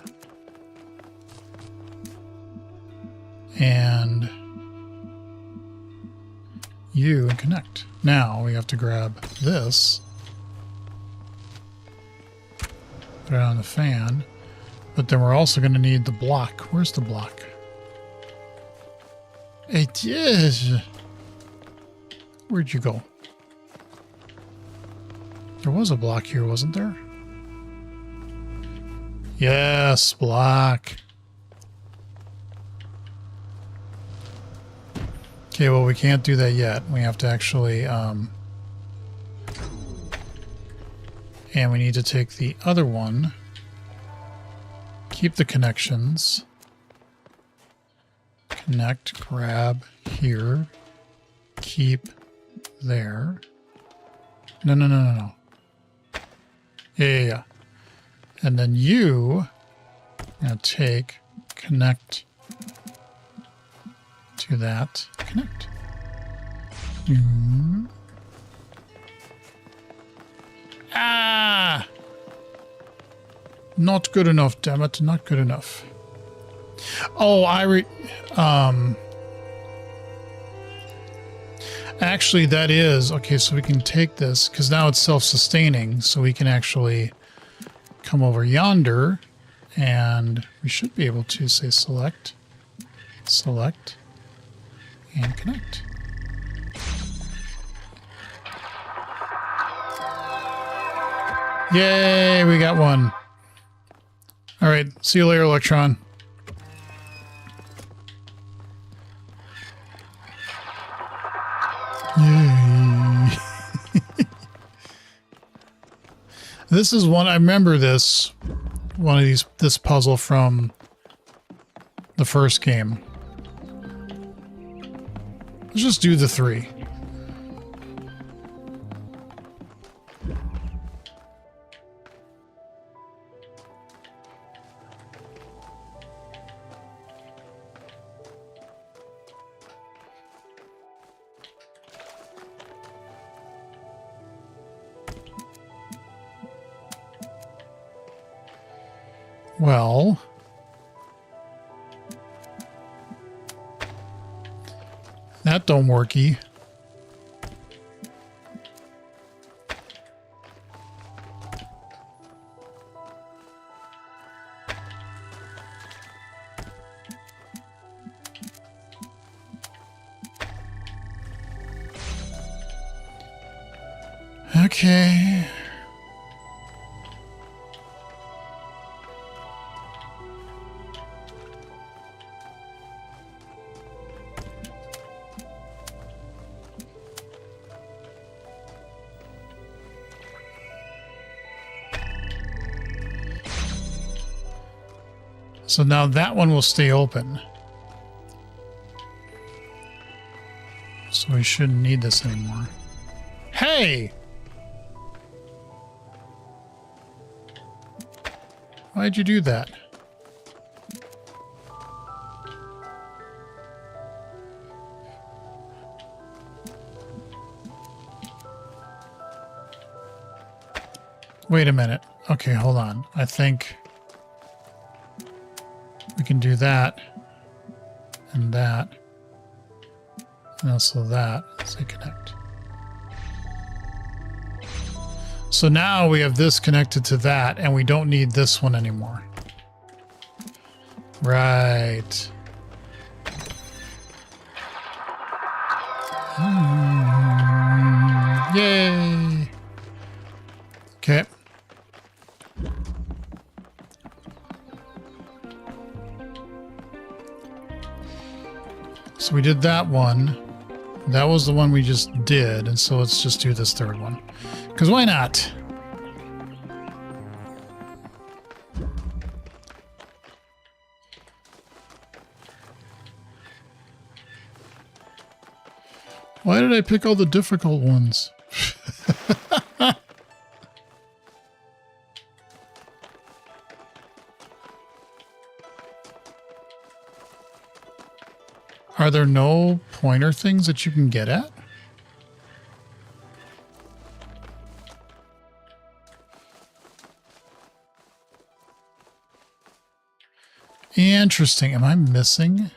And you and connect. Now we have to grab this. Put it on the fan. But then we're also going to need the block. Where's the block? It is. Where'd you go? There was a block here, wasn't there? Yes, block. Okay, well, we can't do that yet. We have to actually... And we need to take the other one, keep the connections, connect, grab here, keep there. No. Yeah. And then you now take, connect to that, connect. Ah! Not good enough, damn it. Not good enough. Oh, actually, that is... Okay, so we can take this, because now it's self-sustaining, so we can actually come over yonder, and we should be able to say select, select, and connect. Yay, we got one. All right, see you later, Electron. Yay. This is one, I remember this, this puzzle from the first game. Let's just do the 3. Well, that don't worky. Okay. So now that one will stay open. So we shouldn't need this anymore. Hey! Why'd you do that? Wait a minute. Okay, hold on. I think we can do that and that. And also that. Say connect. So now we have this connected to that, and we don't need this one anymore. Right. Yay. Okay. So we did that one. That was the one we just did, and so let's just do this third one. Because why not? Why did I pick all the difficult ones? Are there no pointer things that you can get at? Interesting. Am I missing?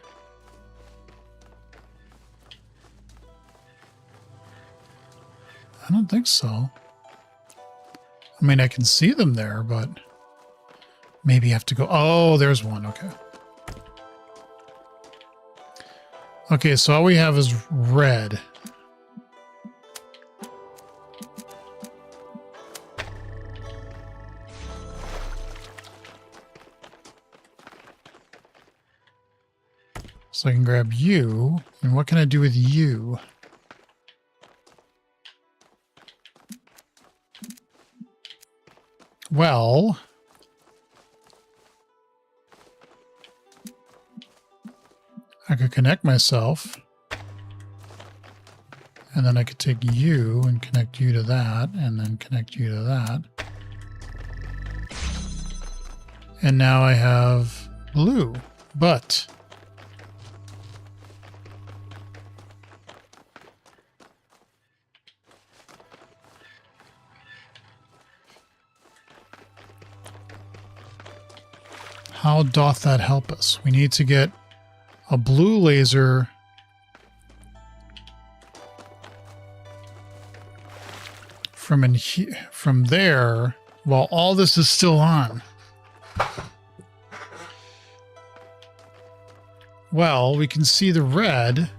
I don't think so. I mean, I can see them there, but maybe I have to go. Oh, there's one. Okay. Okay, so all we have is red. So I can grab you. And what can I do with you? Well, I could connect myself, and then I could take you and connect you to that, and then connect you to that. And now I have blue, but how doth that help us? We need to get a blue laser from there while all this is still on. Well, we can see the red.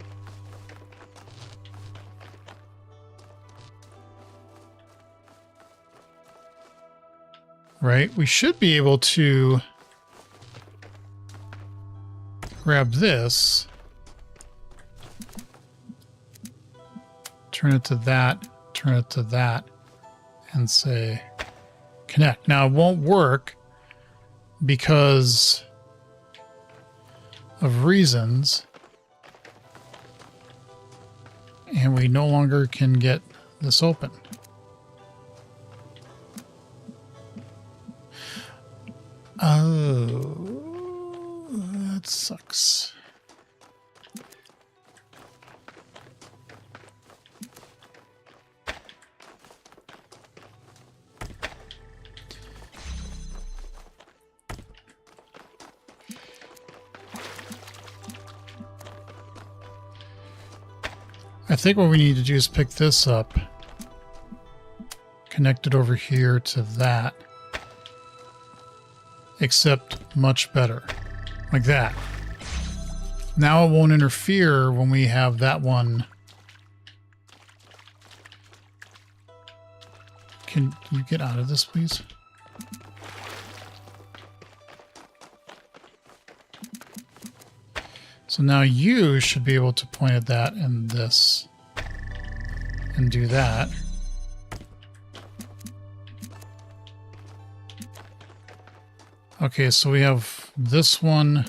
Right? We should be able to grab this, turn it to that, and say connect. Now it won't work because of reasons, and we no longer can get this open. Oh. That sucks. I think what we need to do is pick this up, connect it over here to that, except much better. Like that. Now it won't interfere when we have that one. Can you get out of this, please? So now you should be able to point at that and this and do that. Okay, so we have this one.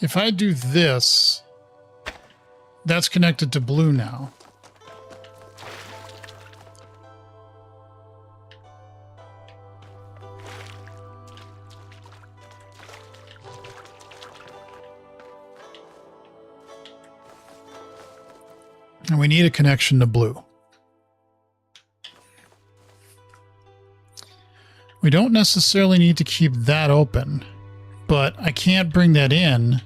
If I do this, that's connected to blue now. And we need a connection to blue. We don't necessarily need to keep that open, but I can't bring that in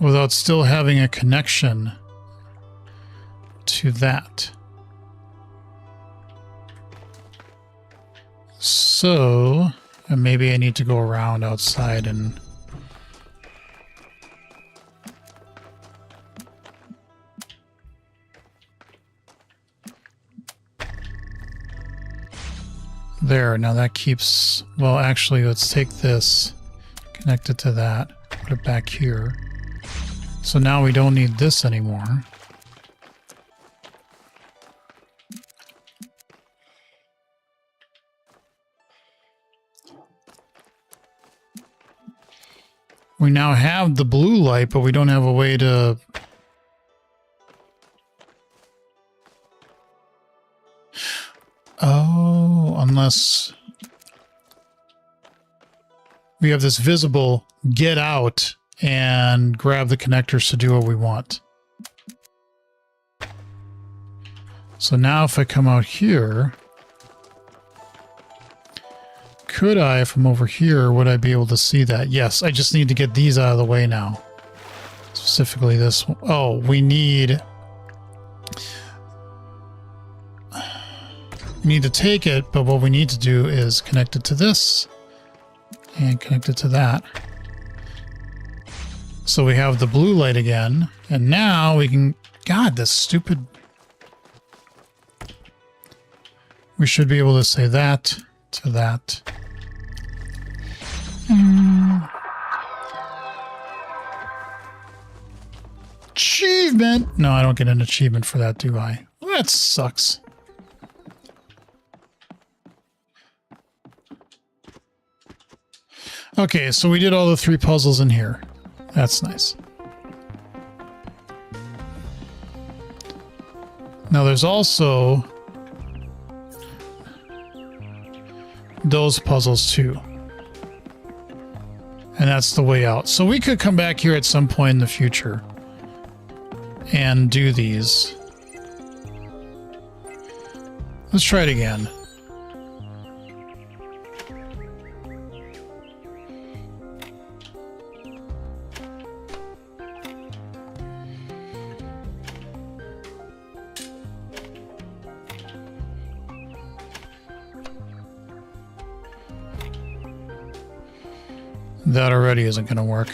without still having a connection to that. So, and maybe I need to go around outside and there. Now that keeps, well, actually, let's take this, connect it to that, put it back here. So now we don't need this anymore. We now have the blue light, but we don't have a way to... Oh, unless... we have this visible get out and grab the connectors to do what we want. So now if I come out here, could I, if I'm over here, would I be able to see that? Yes, I just need to get these out of the way now. Specifically this one. Oh, we need to take it, but what we need to do is connect it to this and connect it to that. So we have the blue light again, and now we can... God, this stupid... We should be able to say that to that. Achievement! No, I don't get an achievement for that, do I? Well, that sucks. Okay, so we did all the 3 puzzles in here. That's nice. Now there's also those puzzles too. And that's the way out. So we could come back here at some point in the future and do these. Let's try it again. That already isn't going to work.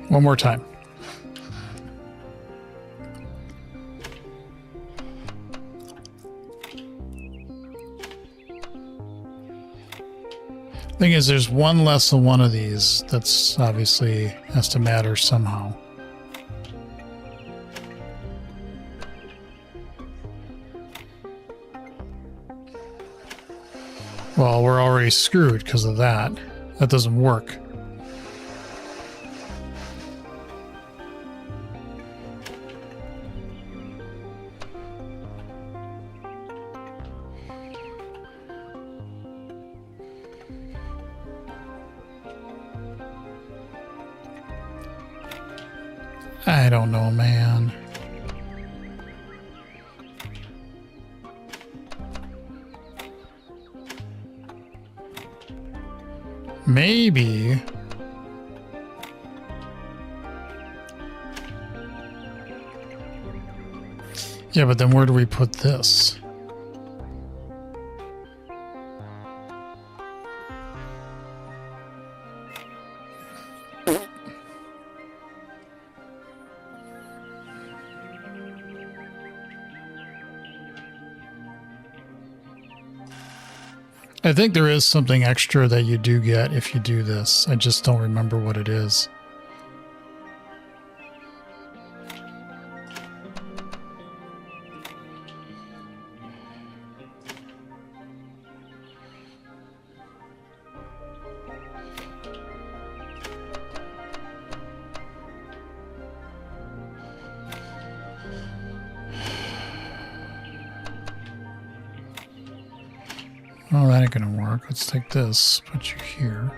One more time. Thing is, there's one less than one of these. That's obviously has to matter somehow. Well, we're already screwed because of that. That doesn't work. I don't know, man. Maybe. Yeah, but then where do we put this? I think there is something extra that you do get if you do this. I just don't remember what it is. Oh, that ain't gonna work. Let's take this, put you here.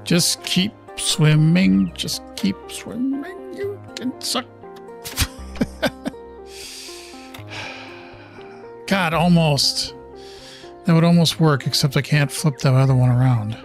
Just keep swimming. Just keep swimming. You can suck. God, almost. That would almost work, except I can't flip that other one around.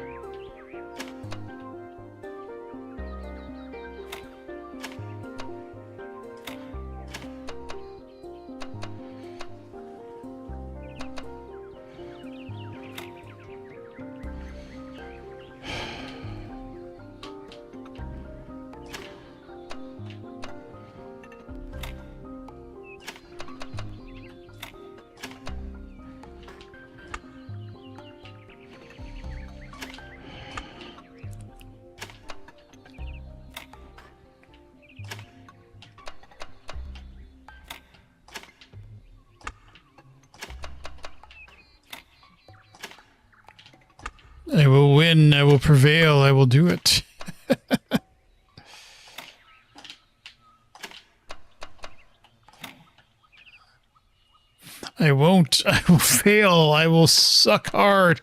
I will win. I will prevail. I will do it. I won't. I will fail. I will suck hard.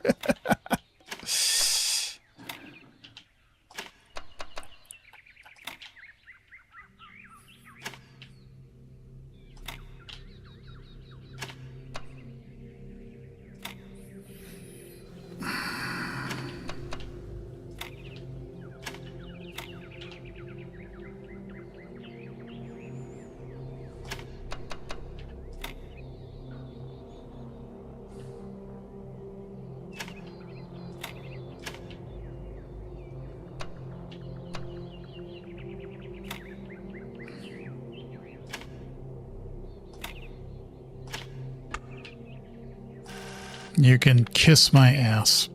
You can kiss my ass.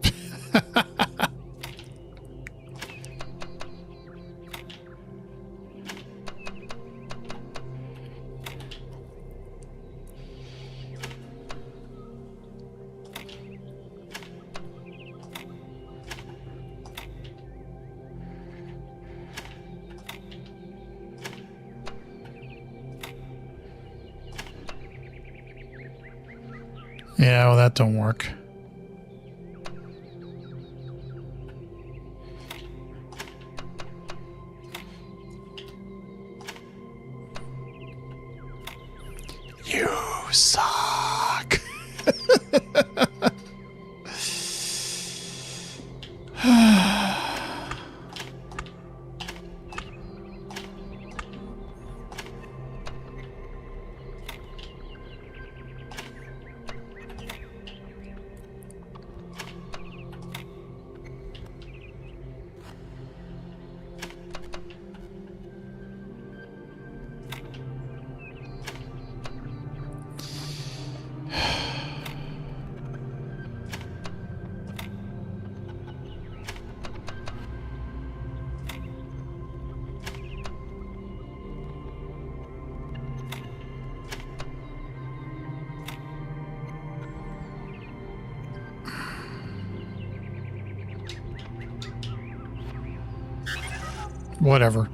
Yeah, well, that don't work. You suck. Whatever.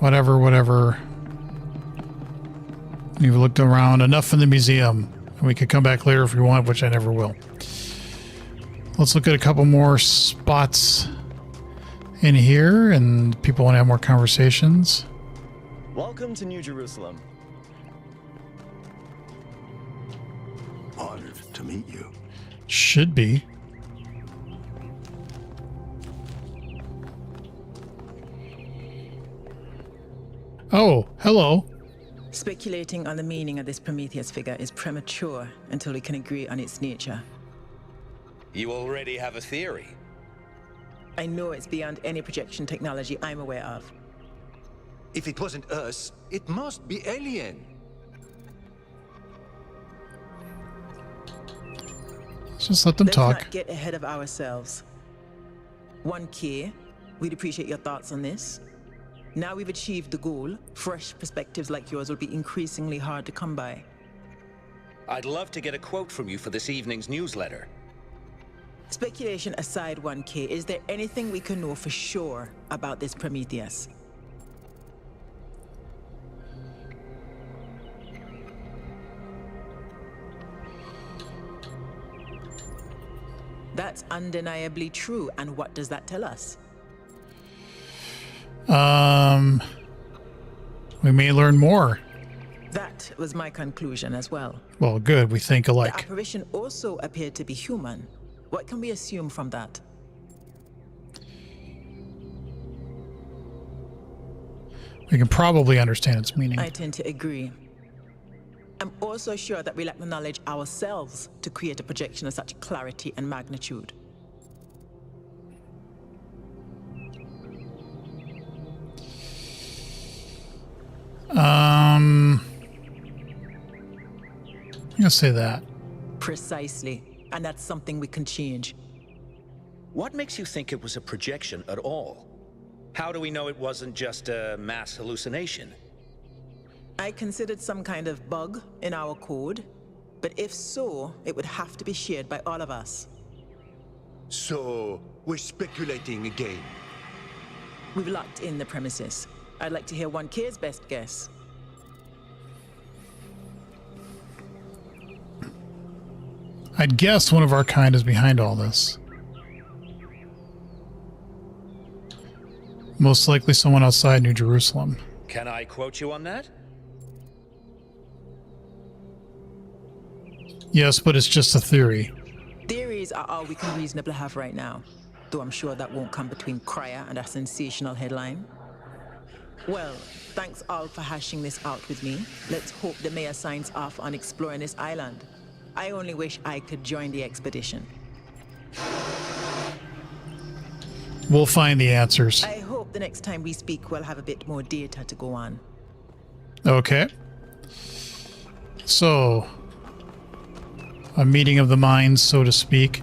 Whatever. You've looked around enough in the museum. We could come back later if we want, which I never will. Let's look at a couple more spots in here, and people want to have more conversations. Welcome to New Jerusalem. Honored to meet you. Should be. Oh, hello. Speculating on the meaning of this Prometheus figure is premature until we can agree on its nature. You already have a theory. I know it's beyond any projection technology I'm aware of. If it wasn't us, it must be alien. Just let them talk. Let's not get ahead of ourselves. 1K, we'd appreciate your thoughts on this. Now we've achieved the goal, fresh perspectives like yours will be increasingly hard to come by. I'd love to get a quote from you for this evening's newsletter. Speculation aside, 1K, is there anything we can know for sure about this Prometheus? That's undeniably true, and what does that tell us? We may learn more. That was my conclusion as well. Well, good. We think The alike. apparition also appeared to be human. What can we assume from that? We can probably understand its meaning. I tend to agree. I'm also sure that we lack the knowledge ourselves to create a projection of such clarity and magnitude. I'm gonna say that. Precisely. And that's something we can change. What makes you think it was a projection at all? How do we know it wasn't just a mass hallucination? I considered some kind of bug in our code, but if so, it would have to be shared by all of us. So, we're speculating again. We've locked in the premises. I'd like to hear 1K's best guess. I'd guess one of our kind is behind all this. Most likely someone outside New Jerusalem. Can I quote you on that? Yes, but it's just a theory. Theories are all we can reasonably have right now, though I'm sure that won't come between Cryer and a sensational headline. Well, thanks all for hashing this out with me. Let's hope the mayor signs off on exploring this island. I only wish I could join the expedition. We'll find the answers. I hope the next time we speak we'll have a bit more data to go on. Okay. So, a meeting of the minds, so to speak.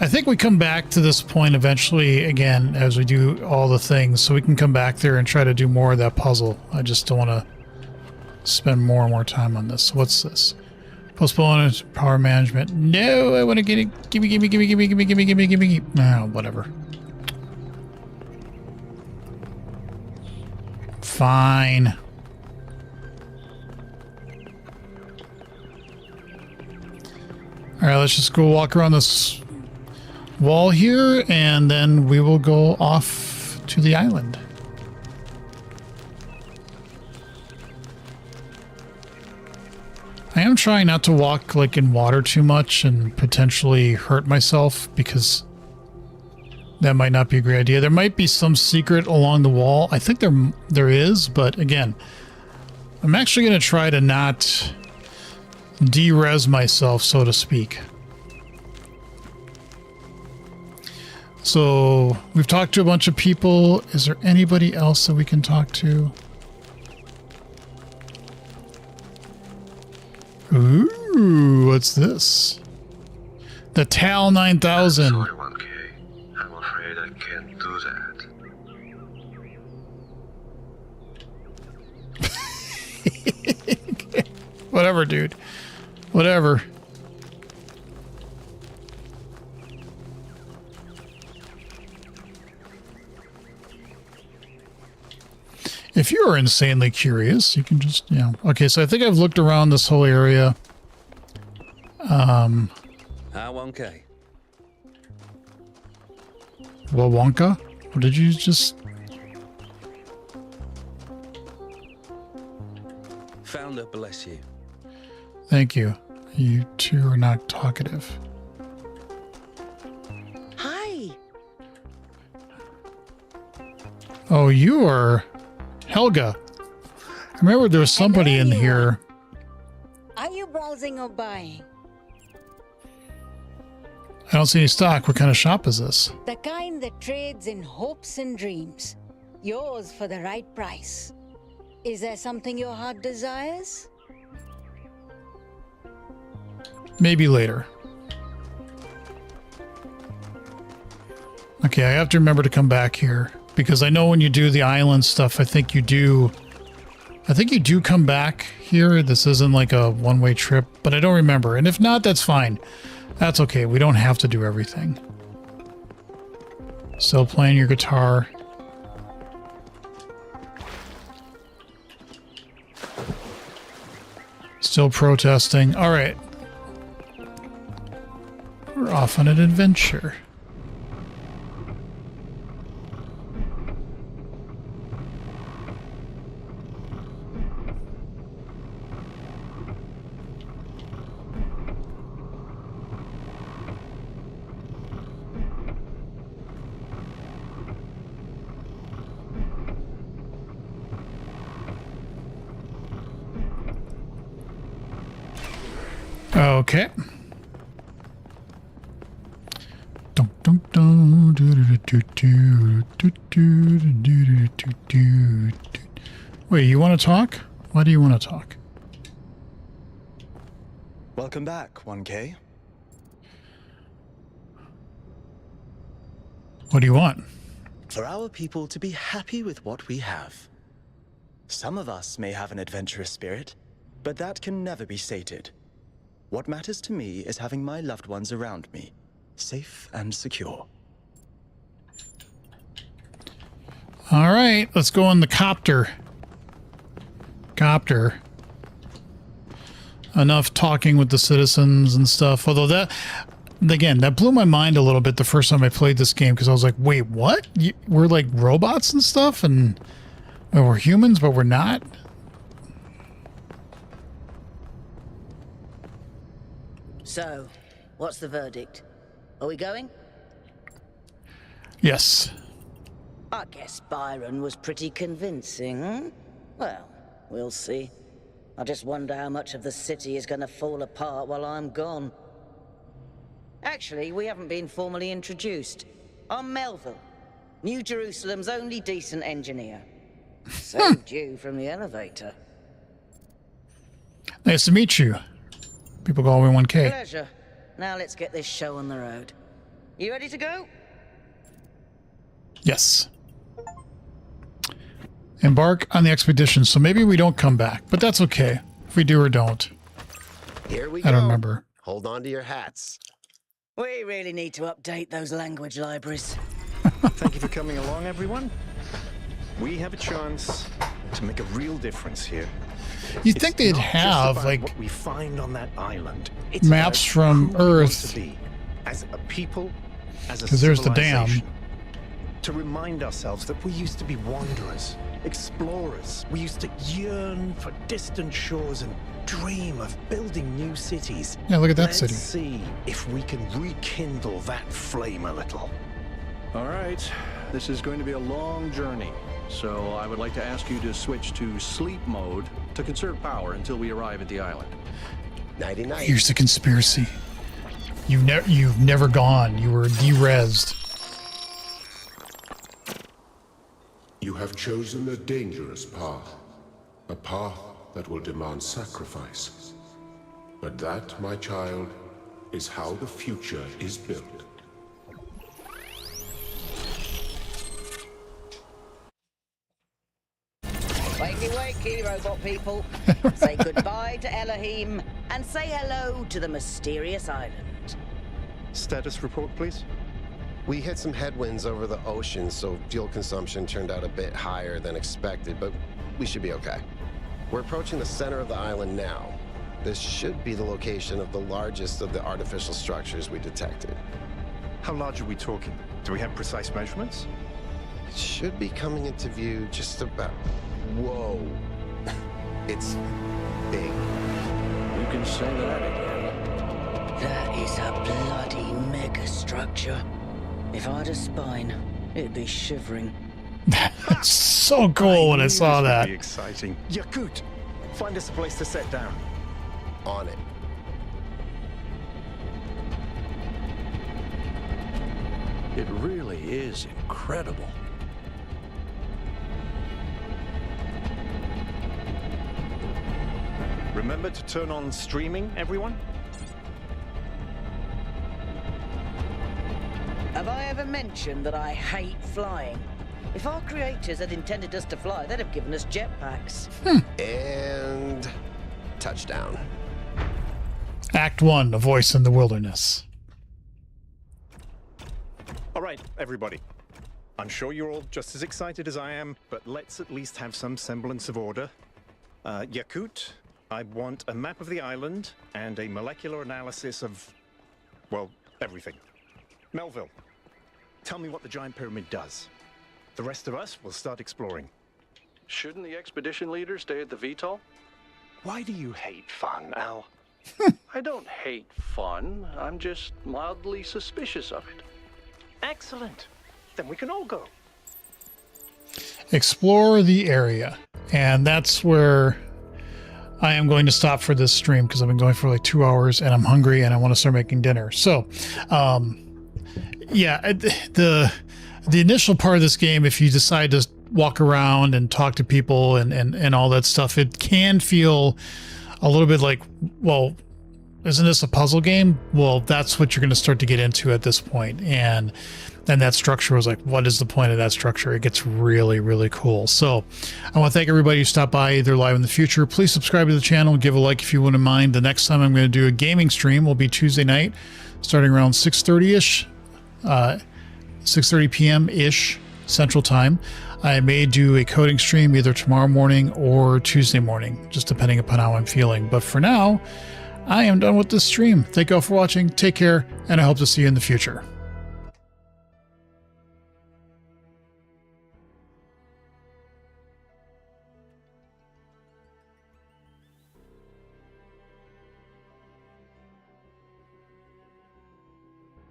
I think we come back to this point eventually again as we do all the things, so we can come back there and try to do more of that puzzle. I just don't want to spend more and more time on this. What's this? Postpone power management. No, I want to get it. Gimme. No, whatever. All right, let's just go walk around this wall here, and then we will go off to the island. I am trying not to walk like in water too much and potentially hurt myself, because that might not be a great idea. There might be some secret along the wall. I think there is, but again, I'm actually going to try to not de-res myself, so to speak. So we've talked to a bunch of people. Is there anybody else that we can talk to? Ooh, what's this? The TAL 9000. Sorry, 1K. I'm afraid I can't do that. Whatever, dude. Whatever. If you are insanely curious, you can just, you know. Okay, so I think I've looked around this whole area. How 1K? Well, Wonka? Or did you just... Founder, bless you. Thank you. You two are not talkative. Hi. Oh, you are Helga. I remember there was somebody in here. Are you browsing or buying? I don't see any stock. What kind of shop is this? The kind that trades in hopes and dreams. Yours for the right price. Is there something your heart desires? Maybe later. Okay, I have to remember to come back here, because I know when you do the island stuff, I think you do come back here. This isn't like a one-way trip, but I don't remember. And if not, that's fine. That's okay. We don't have to do everything. Still playing your guitar. Still protesting. All right. We're off on an adventure. Okay. Wait, you want to talk? Why do you want to talk? Welcome back, 1K. What do you want? For our people to be happy with what we have. Some of us may have an adventurous spirit, but that can never be sated. What matters to me is having my loved ones around me, safe and secure. All right, let's go on the copter. Enough talking with the citizens and stuff. Although that, again, that blew my mind a little bit the first time I played this game, because I was like, wait, what? We're like robots and stuff, and we're humans, but we're not? So, what's the verdict? Are we going? Yes. I guess Byron was pretty convincing, hmm? Well, we'll see. I just wonder how much of the city is going to fall apart while I'm gone. Actually, we haven't been formally introduced. I'm Melville, New Jerusalem's only decent engineer. Saved you from the elevator. Nice to meet you. People call me 1K. Pleasure. Now let's get this show on the road. You ready to go? Yes. Embark on the expedition. So maybe we don't come back, but that's okay if we do or don't. Here we go. I don't remember. Hold on to your hats. We really need to update those language libraries. Thank you for coming along, everyone. We have a chance to make a real difference here. You'd think they'd have like what we find on that island. It's maps about from who we want Earth. to be as a people, as a 'Cause there's the dam. civilization. To remind ourselves that we used to be wanderers, explorers. We used to yearn for distant shores and dream of building new cities. Yeah, look at that Let's city. see if we can rekindle that flame a little. All right, this is going to be a long journey, so I would like to ask you to switch to sleep mode to conserve power until we arrive at the island. Nighty-night. Here's the conspiracy. You've never gone. You were de-resed. You have chosen a dangerous path. A path that will demand sacrifice. But that, my child, is how the future is built. Wakey, wakey, robot people. Say goodbye to Elohim and say hello to the mysterious island. Status report, please. We hit some headwinds over the ocean, so fuel consumption turned out a bit higher than expected, but we should be okay. We're approaching the center of the island now. This should be the location of the largest of the artificial structures we detected. How large are we talking? Do we have precise measurements? It should be coming into view just about... Whoa. It's big. You can say that again. That is a bloody megastructure. If I had a spine, it'd be shivering. It's so cool when I saw This would that. be exciting. Yakut, find us a place to set down. On it. It really is incredible. Remember to turn on streaming, everyone? Have I ever mentioned that I hate flying? If our creators had intended us to fly, they'd have given us jetpacks. And... touchdown. Act 1, A Voice in the Wilderness. All right, everybody. I'm sure you're all just as excited as I am, but let's at least have some semblance of order. Yakut, I want a map of the island and a molecular analysis of, well, everything. Melville, tell me what the giant pyramid does. The rest of us will start exploring. Shouldn't the expedition leader stay at the VTOL? Why do you hate fun, Al? I don't hate fun. I'm just mildly suspicious of it. Excellent. Then we can all go. Explore the area. And that's where I am going to stop for this stream because I've been going for like 2 hours and I'm hungry and I want to start making dinner. So, yeah, the initial part of this game, if you decide to walk around and talk to people and all that stuff, it can feel a little bit like, well, isn't this a puzzle game? Well, that's what you're going to start to get into at this point. And then that structure was like, what is the point of that structure? It gets really, really cool. So I want to thank everybody who stopped by either live in the future. Please subscribe to the channel, give a like if you wouldn't mind. The next time I'm going to do a gaming stream will be Tuesday night, starting around 6:30-ish, 6:30 p.m.-ish Central Time. I may do a coding stream either tomorrow morning or Tuesday morning, just depending upon how I'm feeling. But for now, I am done with this stream. Thank you all for watching. Take care, and I hope to see you in the future.